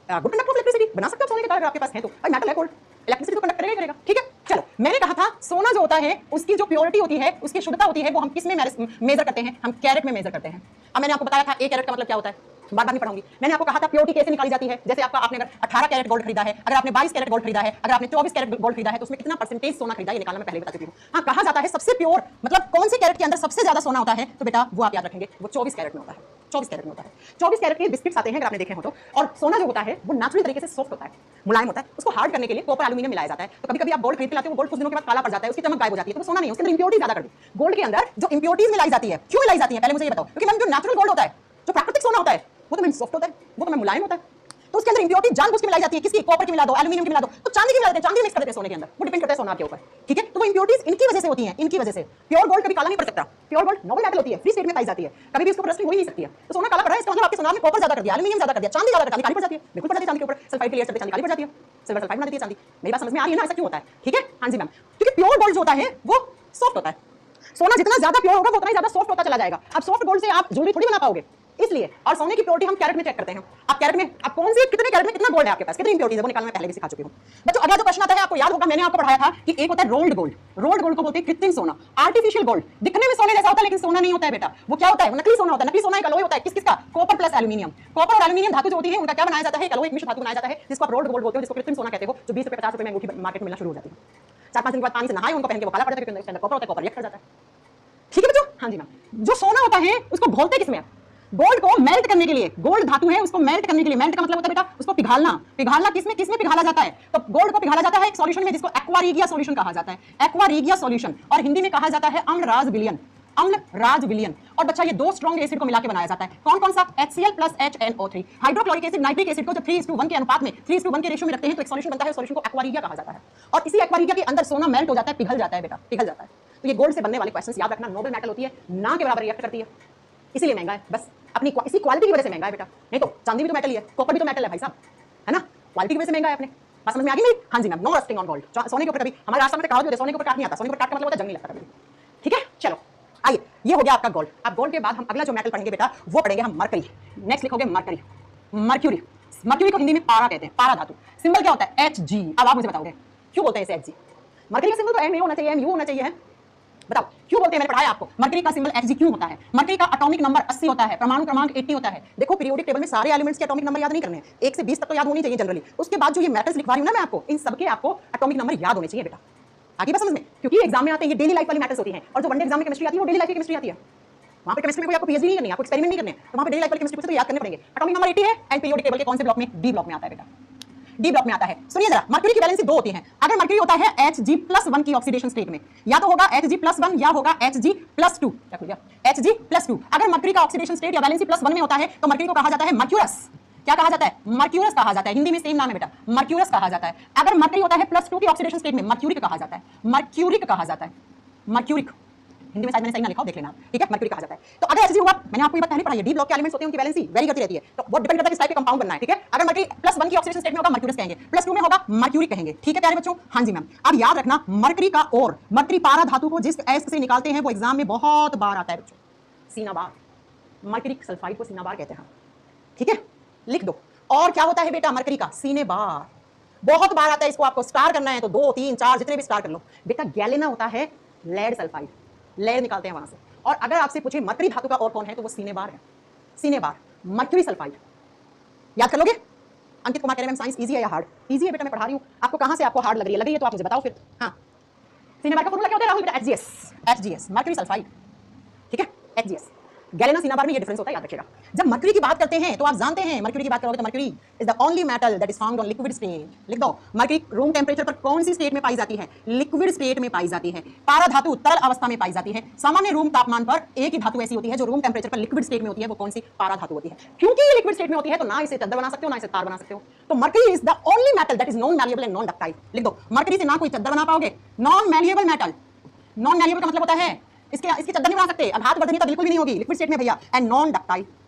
good conductor of electricity, बना सकते हो सोने के तार अगर आपके पास है तो, भाई मेटल है गोल्ड, इलेक्ट्रिसिटी तो कंडक्ट करेगा, ठीक है। चलो मैंने कहा था सोना जो होता है उसकी जो प्योरिटी होती है, उसकी शुद्धता होती है, वो हम किस में मेजर करते हैं, हम कैरेट में मेजर करते हैं। अब मैंने आपको बताया था एक कैरेट का मतलब क्या होता है, बार बार नहीं पढ़ाऊंगी। मैंने आपको कहा था प्योरिटी कैसे निकाली जाती है, जैसे आपने अगर 18 कैरेट गोल्ड खरीदा है, अगर आपने 22 कैरेट गोल्ड खरीदा है, अगर आपने 24 कैरेट गोल्ड खरीदा है, तो उसमें कितना परसेंटेज सोना खरीदा है ये निकालना मैं पहले बता चुकी हूं। हाँ, कहा जाता है सबसे प्योर मतलब कौन से कैरेट के अंदर सबसे ज्यादा सोना होता है, तो बेटा वो आप याद रखेंगे, वो 24 कैरेट में होता है, 24 कैरेट में होता है। 24 कैरेट के बिस्किट्स आते हैं अगर आपने देखे हो तो, और सोना जो होता है वो नेचुरल तरीके से सॉफ्ट होता है, मुलायम होता है, उसको हार्ड करने के लिए कॉपर एल्यूमिनियम मिलाया जाता है। तो कभी कभी आप गोल्ड खरीद के लाते हो, वो गोल्ड कुछ दिनों के बाद काला पड़ जाता है, उसकी चमक गायब हो जाती है, तो वो सोना नहीं है, उसके अंदर इंप्योरिटी ज्यादा कर दी। गोल्ड के अंदर जो इंप्योरिटीज मिलाई जाती है, क्यों मिलाई जाती है पहले मुझे ये बताओ, क्योंकि मैम जो नेचुरल गोल्ड होता है, जो प्राकृतिक सोना होता है, वो तो मैम सॉफ्ट होता है, वो तो मैम मुलायम होता है, तो उसके अंदर इंप्योरिटी जानबूझ के मिलाई जाती है, किसी कॉपर की मिला दो, एल्यूमिनियम की मिला दो, तो चांदी की मिला देते हैं, चांदी मिक्स कर देते हैं सोने के अंदर, वो डिपेंड करता है सोना के ऊपर, ठीक है। तो वो इंप्योरिटीज इनकी वजह से होती हैं, इनकी वजह से प्योर गोल्ड कभी काला नहीं पड़ सकता, प्योर गोल्ड नोबल मेटल होती है, फ्री स्टेट में पाई जाती है, कभी भी उसके ऊपर रस्टिंग हो ही नहीं सकती है। तो सोना काला पड़ रहा है इसका मतलब आपके सोना में कॉपर ज्यादा कर दिया, एल्यूमिनियम ज्यादा कर दिया, चांदी ज्यादा कर दिया, काली पड़ जाती है, बिल्कुल पड़ जाती है चांदी के ऊपर, सल्फाइड की लेयर चढ़ते चांदी काली पड़ जाती है, सिल्वर सल्फाइड बना देती है चांदी। मेरी बात समझ में आ रही है ना, ऐसा क्यों होता है, ठीक है। हाँ जी मैम, क्योंकि प्योर गोल्ड जो होता है वो सॉफ्ट होता है, सोना जितना ज्यादा प्योर होगा वो उतना ही ज्यादा सॉफ्ट होता चला जाएगा। अब सॉफ्ट गोल्ड से आप ज्वेलरी थोड़ी बना पाओगे, इसलिए। और सोने की प्योरिटी हम कैरेट में चेक करते हैं। आप कैरेट में आप कौन से कितने कैरेट में कितना गोल्ड है आपके पास, कितनी इंप्योरिटीज है वो निकालना मैं पहले भी सिखा चुकी हूं बच्चों। अगला जो क्वेश्चन आता है आपको याद होगा, मैंने आपको पढ़ाया था कि एक होता है रोल्ड गोल्ड, रोल्ड गोल्ड को बोलते हैं कृत्रिम सोना, आर्टिफिशियल गोल्ड, दिखने में सोने जैसा होता है लेकिन सोना नहीं होता है बेटा। वो क्या होता है, वो नकली सोना होता है। नकली सोना एक अलॉय होता है, किस किसका, कॉपर प्लस एल्यूमिनियम। कॉपर और एल्यूमिनियम धातु जो होती है उनका क्या बनाया जाता है, एक अलॉय, एक मिश्र धातु बनाया जाता है जिसको आप रोल्ड गोल्ड बोलते हो, जिसको कृत्रिम सोना कहते हो, जो 20 रुपए 50 रुपए में अंगूठी मार्केट में मिलना शुरू हो जाती है। 4-5 दिन के बाद पानी से नहाए उनको पहन के वो काला पड़ जाता है, क्योंकि उसके अंदर कॉपर होता है, कॉपर रिएक्ट कर जाता है, ठीक है बच्चों। हाँ जी मैम, जो सोना होता है उसको घोलते किसमें, गोल्ड को मेल्ट करने के लिए, गोल्ड धातु है उसको मेल्ट करने के लिए, मेल्ट का मतलब होता है बेटा उसको पिघालना। पिघालना किसमें किसमें पिघाला जाता है, तो गोल्ड को पिघाला जाता है एक सॉल्यूशन में जिसको एक्वा रीगिया सॉल्यूशन कहा जाता है, एक्वा रीगिया सॉल्यूशन, और हिंदी में कहा जाता है अम्लराज विलयन, अम्लराज विलयन। और बच्चा ये दो स्ट्रॉन्ग एसिड को मिला के बनाया जाता है, कौन कौन सा, HCl plus HNO3, hydrochloric acid nitric acid को जब 3:1 के अनुपात में 3:1 के रेशियो में रखते हैं तो एक सॉल्यूशन बनता है, सॉल्यूशन को एक्वा रीगिया कहा जाता है। और इसी एक्वा रीगिया के अंदर सोना मेल्ट हो जाता है, पिघल जाता है बेटा, पिघल जाता है। तो ये गोल्ड से बनने वाले क्वेश्चंस याद रखना, नोबल मेटल होती है, ना के बराबर रिएक्ट करती है, इसीलिए महंगा है, बस अपनी इसी क्वालिटी की वजह से महंगा है बेटा। नहीं तो चांदी भी तो मेटल ही है, कॉपर भी तो मेटल है भाई साहब, है ना, क्वालिटी की वजह से महंगा है। अपने बात समझ में आ गई मेरी? हाँ जी ma'am, no rusting on gold. सोने के ऊपर कभी हमारे रास्ते में कहा होता है सोने के ऊपर काट नहीं आता, सोने के ऊपर काट का मतलब होता है जंग नहीं लगता कभी, ठीक है। चलो आइए, ये हो गया आपका गोल्ड। अब गोल्ड के बाद हम अगला जो मेटल पढ़ेंगे बेटा वो पढ़ेंगे हम मरकरी। नेक्स्ट लिखोगे मरकरी, मर्क्यूरी। मर्क्यूरी को हिंदी में पारा कहते हैं, पारा धातु। सिंबल क्या होता है, Hg। अब आप मुझे बताओगे क्यों बोलते हैं इसे Hg? मरकरी का सिंबल तो M होना चाहिए, MU होना चाहिए, है बताओ क्यों बोलते हैं, मैंने पढ़ाया आपको। मरकरी का सिंबल Hg क्यों होता है? मरकरी का एटॉमिक नंबर 80 होता है, परमाणु क्रमांक 80 होता है। देखो पीरियोडिक टेबल में सारे एलिमेंट्स के एटॉमिक नंबर याद नहीं करने हैं, 1 से 20 तक तो याद होनी चाहिए जनरली। उसके बाद जो ये मेटल्स लिखवा रही हूं ना मैं आपको, इन सबके आपको एटॉमिक नंबर याद होने चाहिए बेटा। आगे बस समझ में, क्योंकि एग्जाम में आते हैं ये डेली लाइफ वाली मैटर्स होती हैं, और जो वनडे एग्जाम में केमिस्ट्री आती है वो डेली लाइफ की केमिस्ट्री आती है। वहां पे केमिस्ट्री में कोई आपको पीएचडी नहीं करनी है, आपको एक्सपेरिमेंट नहीं करने हैं, तो वहां पे डेली लाइफ वाली केमिस्ट्री को तो याद करने पड़ेंगे। एटॉमिक नंबर 80 है एंड पीरियोडिक टेबल के कौन से ब्लॉक में, डी ब्लॉक में आता है बेटा। डी ब्लॉक में आता है। सुनिए जरा, मर्क्यूरी की वैलेंसी 2 होती है। अगर मर्क्यूरी होता है Hg+1 की ऑक्सीडेशन स्टेट में, या तो होगा Hg+1 या होगा Hg+2। क्या खुल गया? Hg+2। अगर मर्क्यूरी का ऑक्सीडेशन स्टेट या वैलेंसी +1 में होता है तो मर्क्यूरी को कहा जाता है मर्क्यूरस। क्या कहा जाता है? मर्क्यूरस कहा जाता है। हिंदी में सेम नाम है बेटा, मर्क्यूरस कहा जाता है। अगर मर्क्यूरी होता है +2 की ऑक्सीडेशन स्टेट में, मर्क्यूरिक कहा जाता है। मर्क्यूरिक कहा जाता है, मर्क्यूरिक। हिंदी में शायद मैंने सही ना लिखा हो, देख लेना, ठीक है। मर्क्यूरी कहा जाता है। तो अगर Hg होगा, मैंने आपको ये बात पहले पढ़ाई है, डी ब्लॉक के एलिमेंट्स होते हैं, उनकी वैलेंसी वेरी करती रहती है। तो वो डिपेंड करता है किस टाइप के कंपाउंड बनना है, ठीक है। अगर मर्क्यूरी +1 की ऑक्सीडेशन स्टेट में होगा मर्क्यूरस कहेंगे, +2 में होगा मर्क्यूरिक कहेंगे, ठीक है प्यारे बच्चों। हाँ जी मैम। अब याद रखना, मर्क्यूरी का और मर्क्यूरी पारा धातु को जिस एस से निकालते हैं वो एग्जाम में बहुत बार आता है बच्चों, सीनाबार। मर्क्यूरिक सल्फाइड को सीनाबार कहते हैं, ठीक है, लिख दो। और क्या होता है बेटा मर्क्यूरी का? सीनेबार। बहुत बार आता है, इसको आपको स्टार करना है तो 2 3 4 जितने भी स्टार कर लो बेटा। गैलेना होता है लेड सल्फाइड, लेड निकालते हैं वहां से। और अगर आपसे पूछे मर्क्यूरी धातु का और कौन है तो वो सीनेबार है, सीनेबार, मर्क्यूरी सल्फाइड। याद कर लोगे? अंकित कुमार कह रहे हैं साइंस इजी है या हार्ड? इजी है बेटा, मैं पढ़ा रही हूं आपको। कहां से आपको हार्ड लग रही है तो आप मुझे बताओ फिर। हाँ, सीनेबार का फॉर्मूला क्या होता है राहुल बेटा? HGS, मर्क्यूरी सल्फाइड, ठीक है, HGS। गैलेना सीनाबार में ये डिफरेंस होता है, याद रखिएगा। जब मर्क्यूरी की बात करते हैं तो आप जानते हैं, मर्क्यूरी की बात करोगे तो mercury is the only metal that is found on liquid state. लिख दो, मर्क्यूरी रूम टेंपरेचर पर कौन सी स्टेट में पाई जाती है? लिक्विड स्टेट में पाई जाती है। पारा धातु तरल अवस्था में पाई जाती है। सामान्य रूम तापमान पर एक ही धातु ऐसी होती है जो रूम टेंपरेचर पर लिक्विड स्टेट में होती है, वो कौन सी? पारा धातु होती है। क्योंकि ये लिक्विड स्टेट में होती है तो ना इसे चद्दर बना सकते हो ना इसे तार बना सकते हो। तो mercury is the only metal that is non malleable and non ductile. लिख दो, मर्क्यूरी से ना कोई चद्दर बना पाओगे, non malleable metal. Non malleable का मतलब होता है इसकी चद्दर नहीं बना सकते, आघात वर्धनीयता बिल्कुल भी नहीं होगी लिक्विड स्टेट में भैया। एंड नॉन डक्टाइल,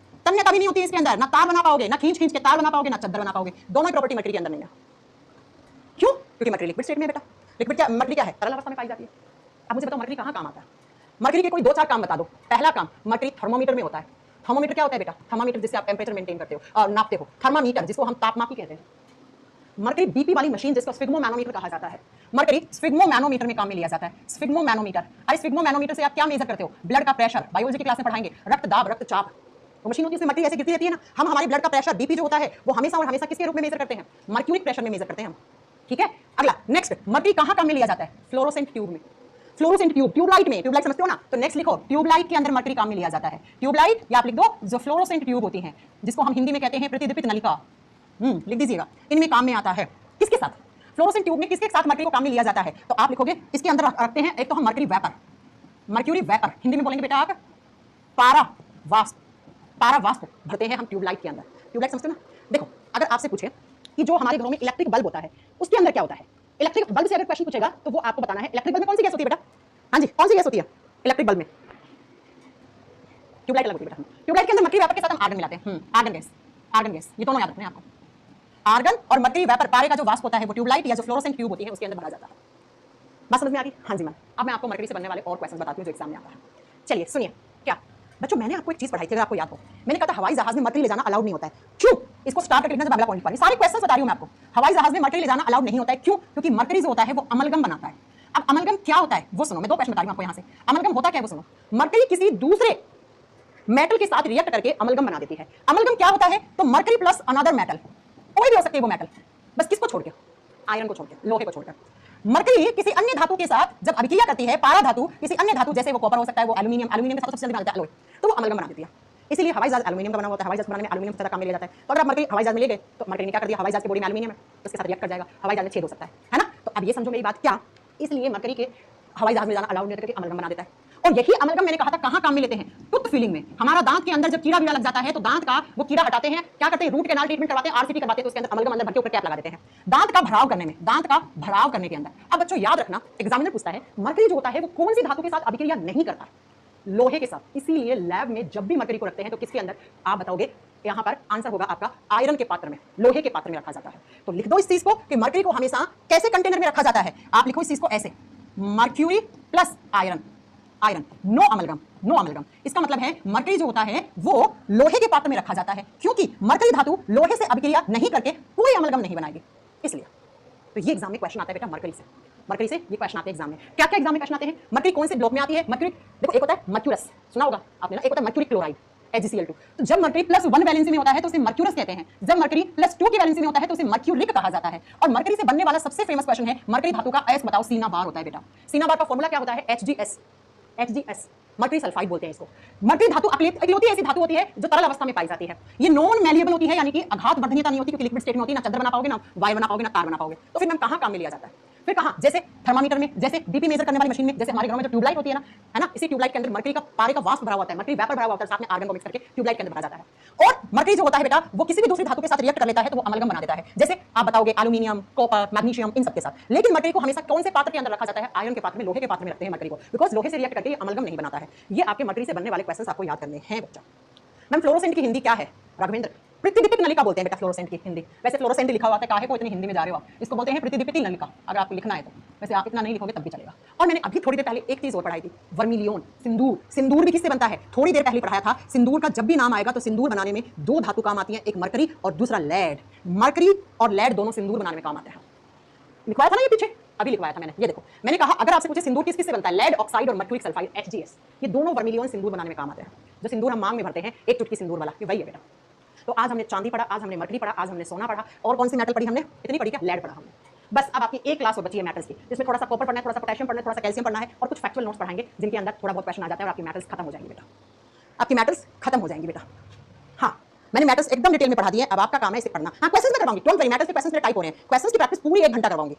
तन्यता भी नहीं होती है इसके अंदर, ना तार बना पाओगे, ना खींच के तार बना पाओगे, ना चद्दर बना पाओगे। दोनों प्रॉपर्टी मर्क्यूरी के अंदर नहीं है। क्यों? क्योंकि मर्क्यूरी लिक्विड स्टेट में है बेटा। लिक्विड क्या, मर्क्यूरी क्या है? तरल अवस्था में पाई जाती है। अब मुझे बताओ मर्क्यूरी कहां काम आता है? मर्क्यूरी के कोई 2 4 काम बता दो। पहला काम, मर्क्यूरी थर्मोमीटर में होता है। थर्मोमीटर क्या होता है बेटा? थर्मामीटर जिससे आप टेंपरेचर मेंटेन करते हो और नापते हो। थर्मामीटर जिसको हम तापमापी कहते हैं। मर्क्यूरी बीपी वाली मशीन जिसको स्फिग्मो मैनोमीटर कहा जाता है। मर्क्यूरी स्फिग्मो मैनोमीटर में काम में लिया जाता है। स्फिग्मो मैनोमीटर, अरे स्फिग्मो मैनोमीटर से आप क्या मेजर करते हो? ब्लड का प्रेशर, बायोलॉजी की क्लास में पढ़ाएंगे। रक्तदाब, रक्तचाप, वो मशीन होती है उसमें मर्क्यूरी ऐसे गिरती रहती है ना। हम हमारे ब्लड का प्रेशर बीपी जो होता है वो हमेशा और हमेशा किसके रूप में मेजर करते हैं? मर्क्यूरिक प्रेशर में मेजर करते हैं हम, ठीक है। अगला नेक्स्ट, मर्क्यूरी कहां काम में लिया जाता है? फ्लोरोसेंट ट्यूब में। फ्लोरोसेंट ट्यूब, ट्यूबलाइट में, ट्यूबलाइट समझते हो ना? तो नेक्स्ट लिखो, ट्यूबलाइट के अंदर मर्क्यूरी काम में लिया जाता है। ट्यूबलाइट या आप लिख दो जो फ्लोरोसेंट ट्यूब होती है, जिसको हम हिंदी में कहते हैं प्रतिदीप्त नलिका, लिख दीजिएगा। इनमें काम में आता है। किसके साथ? फ्लोरोसेंट ट्यूब में किसके साथ मर्क्यूरी को काम में लिया जाता है? तो आप लिखोगे इसके अंदर रखते हैं एक तो हम mercury vapour, mercury vapour Hindi में बोलेंगे बेटा आप पारा वाष्प, पारा वाष्प भरते हैं हम ट्यूबलाइट के अंदर। ट्यूबलाइट समझते हो ना? देखो, अगर आपसे पूछे कि जो हमारे घरों में इलेक्ट्रिक बल्ब होता है उसके अंदर क्या होता है? इलेक्ट्रिक बल्ब से अगर क्वेश्चन पूछेगा तो वो आपको बताना है इलेक्ट्रिक बल्ब में कौन सी गैस होती है बेटा? हाँ जी, कौन सी गैस होती है इलेक्ट्रिक बल्ब में? ट्यूबलाइट अलग होती है बेटा। ट्यूबलाइट के अंदर मर्क्यूरी वेपर के साथ हम आर्गन मिलाते हैं। आर्गन गैस, आर्गन गैस, ये दोनों याद रखना है आपको। आर्गन और मर्क्यूरी वेपर, पारे का जो वाष्प होता है वो ट्यूबलाइट या जो फ्लोरोसेंट ट्यूब होती है उसके अंदर भरा जाता है। बात समझ में आ गई? हाँ जी मैम। अब मैं आपको मर्क्यूरी से बनने वाले और क्वेश्चन बताती हूँ जो एग्जाम में आता है। चलिए सुनिए, क्या बच्चों मैंने आपको एक चीज पढ़ाई थी, अगर आपको याद हो, मैंने कहा था हवाई जहाज में मर्क्यूरी ले जाना अलाउड नहीं होता है। क्यों? इसको स्टार्ट करके लिखना, जब अगला पॉइंट पर सारे क्वेश्चन बता रही हूं मैं आपको। हवाई जहाज में मर्क्यूरी ले जाना अलाउड नहीं होता है। क्यों? क्योंकि मर्क्यूरी जो होता है वो अमलगम बनाता है। अब अमलगम क्या होता है वो सुनो, मैं 2 प्रश्न बता रही हूं आपको यहां से। अमलगम होता क्या है वो सुनो। मर्क्यूरी किसी दूसरे मेटल के साथ रिएक्ट करके अमलगम बना देती है। अमलगम क्या होता है? तो मर्क्यूरी प्लस अनदर मेटल, कोई भी हो सकती है वो मेटल, बस किसको छोड़ के? आयरन को छोड़ के, लोहे को छोड़कर। मर्क्यूरी किसी अन्य धातु के साथ जब अभिक्रिया करती है, पारा धातु किसी अन्य धातु जैसे वो कॉपर हो सकता है, वो एल्यूमिनियम, एल्यूमिनियम के साथ सबसे जल्दी बना देता है एलॉय, तो वो अमलगम बना देती है। इसलिए हवाई जहाज एल्यूमिनियम का बना होता है। हवाई जहाज बनाने में एल्यूमिनियम से काम में लिया जाता है। तो अगर आप मर्क्यूरी हवाई जहाज में ले गए तो मर्क्यूरी ने क्या कर दिया? हवाई जहाज की बॉडी में एल्यूमिनियम है, उसके साथ रिएक्ट कर जाएगा, हवाई जहाज में छेद हो सकता है ना? तो अब ये समझो मेरी बात, क्या इसलिए मर्क्यूरी के हवाई जहाज में जाना अलाउड नहीं करके अमलगम बना देता है। और यही अमलगम मैंने कहा था कहां काम में लेते हैं? टूथ फिलिंग में। हमारा दांत के अंदर जब कीड़ा बीड़ा लग जाता है तो दांत का वो कीड़ा हटाते हैं, क्या करते हैं? रूट कैनाल ट्रीटमेंट करवाते हैं, आरसीटी करवाते हैं, तो उसके अंदर अमलगम अंदर भर के ऊपर कैप लगा देते हैं दांत का भराव करने में, दांत का भराव करने के अंदर। अब बच्चों याद रखना, एग्जामिनर पूछता है मर्क्यूरी जो होता है वो कौन सी धातु के साथ अभिक्रिया नहीं करता? लोहे के साथ। इसीलिए लैब में जब भी मर्क्यूरी को रखते हैं तो किसके अंदर? आप बताओगे, यहां पर आंसर होगा आपका आयरन के पात्र में, लोहे के पात्र में रखा जाता है। तो लिख दो इस चीज को कि मर्क्यूरी को हमेशा कैसे कंटेनर में रखा जाता है। आप लिखो इस चीज को ऐसे, mercury plus iron, iron, no amalgam, no amalgam. इसका मतलब है मर्क्यूरी जो होता है वो लोहे के पात्र में रखा जाता है, क्योंकि मर्क्यूरी धातु लोहे से अभिक्रिया नहीं करके कोई अमलगम नहीं बनाएगी, इसलिए। तो ये एग्जाम में क्वेश्चन आता है बेटा मर्क्यूरी से। मर्क्यूरी से ये क्वेश्चन आते हैं एग्जाम में। क्या क्या एग्जाम में क्वेश्चन आते हैं? मर्क्यूरी कौन से ब्लॉक में आती है? मर्क्यूरी देखो, एक होता है मर्क्यूरस, सुना होगा आपने ना, एक होता है मर्क्यूरी क्लोराइड HgCl2। तो जब मर्क्यूरी +1 वैलेंसी में होता है तो उसे मर्क्यूरस कहते हैं। जब मर्क्यूरी +2 की वैलेंसी में होता है तो उसे मर्क्यूरिक कहा जाता है। और मर्क्यूरी से बनने वाला सबसे फेमस क्वेश्चन है मर्क्यूरी धातु का एस बताओ। सीनाबार होता है बेटा। सीनाबार का फॉर्मूला क्या होता है? HgS, HGS मर्करी सल्फाइड बोलते हैं इसको। मर्करी धातु इकलौती ऐसी धातु होती है जो तरल अवस्था में पाई जाती है। ये नॉन मैलिएबल होती है, यानी कि आघात वर्धनीयता नहीं होती, क्योंकि लिक्विड स्टेट में होती है। ना चद्दर बना पाओगे, ना वायर बना पाओगे, ना तार बना पाओगे। तो फिर मैम कहाँ काम में लिया जाता है? फिर कहाँ? जैसे थर्मामीटर में, जैसे बीपी मेजर करने वाली मशीन में, जैसे हमारे घरों में जो ट्यूबलाइट होती है ना, इसी ट्यूबलाइट के अंदर मर्करी का पारे का वाष्प भरा होता है, मर्करी वेपर भरा होता है, साथ में आर्गन को मिक्स करके ट्यूबलाइट के अंदर भरा जाता है। और मर्करी जो होता है बेटा, वो किसी भी दूसरी धातु के साथ रिएक्ट कर लेता है तो वो अमलगम बना देता है। जैसे आप बताओगे एल्यूमिनियम, कॉपर, मैग्नीशियम, इन सब के साथ। लेकिन मर्करी को हमेशा कौन से पात्र के अंदर रखा जाता है? आयरन के पात्र में, लोहे के पात्र में रखते हैं मर्करी को, बिकॉज लोहे से रिएक्ट करके ये अमलगम नहीं बनाता है। ये आपके मर्करी से बनने वाले क्वेश्चंस आपको याद करने हैं बच्चा। मैम फ्लोरोसेंट की हिंदी क्या है राघवेंद्र? प्रतिदीप्तिक नलिका बोलते हैं बेटा फ्लोरोसेंट की हिंदी। वैसे फ्लोरोसेंट लिखा हुआ है, काहे को इतनी हिंदी में जा रहे हो आप? इसको बोलते हैं प्रतिदीप्तिक नलिका, अगर आपको लिखना है तो। वैसे आप इतना नहीं लिखोगे तब भी चलेगा। और मैंने अभी थोड़ी देर पहले एक चीज और पढ़ाई थी, वर्मिलियन, सिंदूर। सिंदूर भी किससे बनता है? थोड़ी देर पहले पढ़ाया था। सिंदूर का जब भी नाम आएगा तो सिंदूर बनाने में दो धातु काम आती है, एक मरकरी और दूसरा लेड। मरकरी और लेड दोनों सिंदूर बनाने में काम आते हैं। लिखवाया था ना ये पीछे, अभी लिखवाया था मैंने। ये देखो, मैंने कहा अगर आपसे पूछे सिंदूर किस से बनता है, लेड ऑक्साइड और मर्क्यूरिक सल्फाइड HGS, ये दोनों वर्मिलियन सिंदूर बनाने में काम आते हैं। जो सिंदूर हम मांग में भरते हैं, एक चुटकी सिंदूर वाला, ये वही है बेटा। तो आज हमने चांदी पढ़ा, आज हमने मरकरी पढ़ा, आज हमने सोना पढ़ा, और कौन सी मेटल पढ़ी हमने? इतनी पढ़ी क्या? लेड पढ़ा हमने। बस अब आपकी एक क्लास और बची है मेटल्स की, जिसमें थोड़ा सा कॉपर पढ़ना है, थोड़ा सा पोटेशियम पढ़ना है, थोड़ा सा कैल्शियम पढ़ना है, और कुछ फैक्चुअल नोट्स पढ़ाएंगे जिनके अंदर थोड़ा बहुत क्वेश्चन आ जाता है और आपकी मेटल्स खत्म हो जाएंगी बेटा। आपकी मेटल्स खत्म हो जाएंगी बेटा। हाँ, मैंने मेटल्स एकदम डिटेल में पढ़ा दिए, अब आपका काम है इसे पढ़ना। हाँ, क्वेश्चंस मैं करवाऊंगी, डोंट वरी। मेटल्स के क्वेश्चंस मेरे टाइप हो रहे हैं, क्वेश्चंस की प्रैक्टिस पूरी 1 घंटा करवाऊंगी।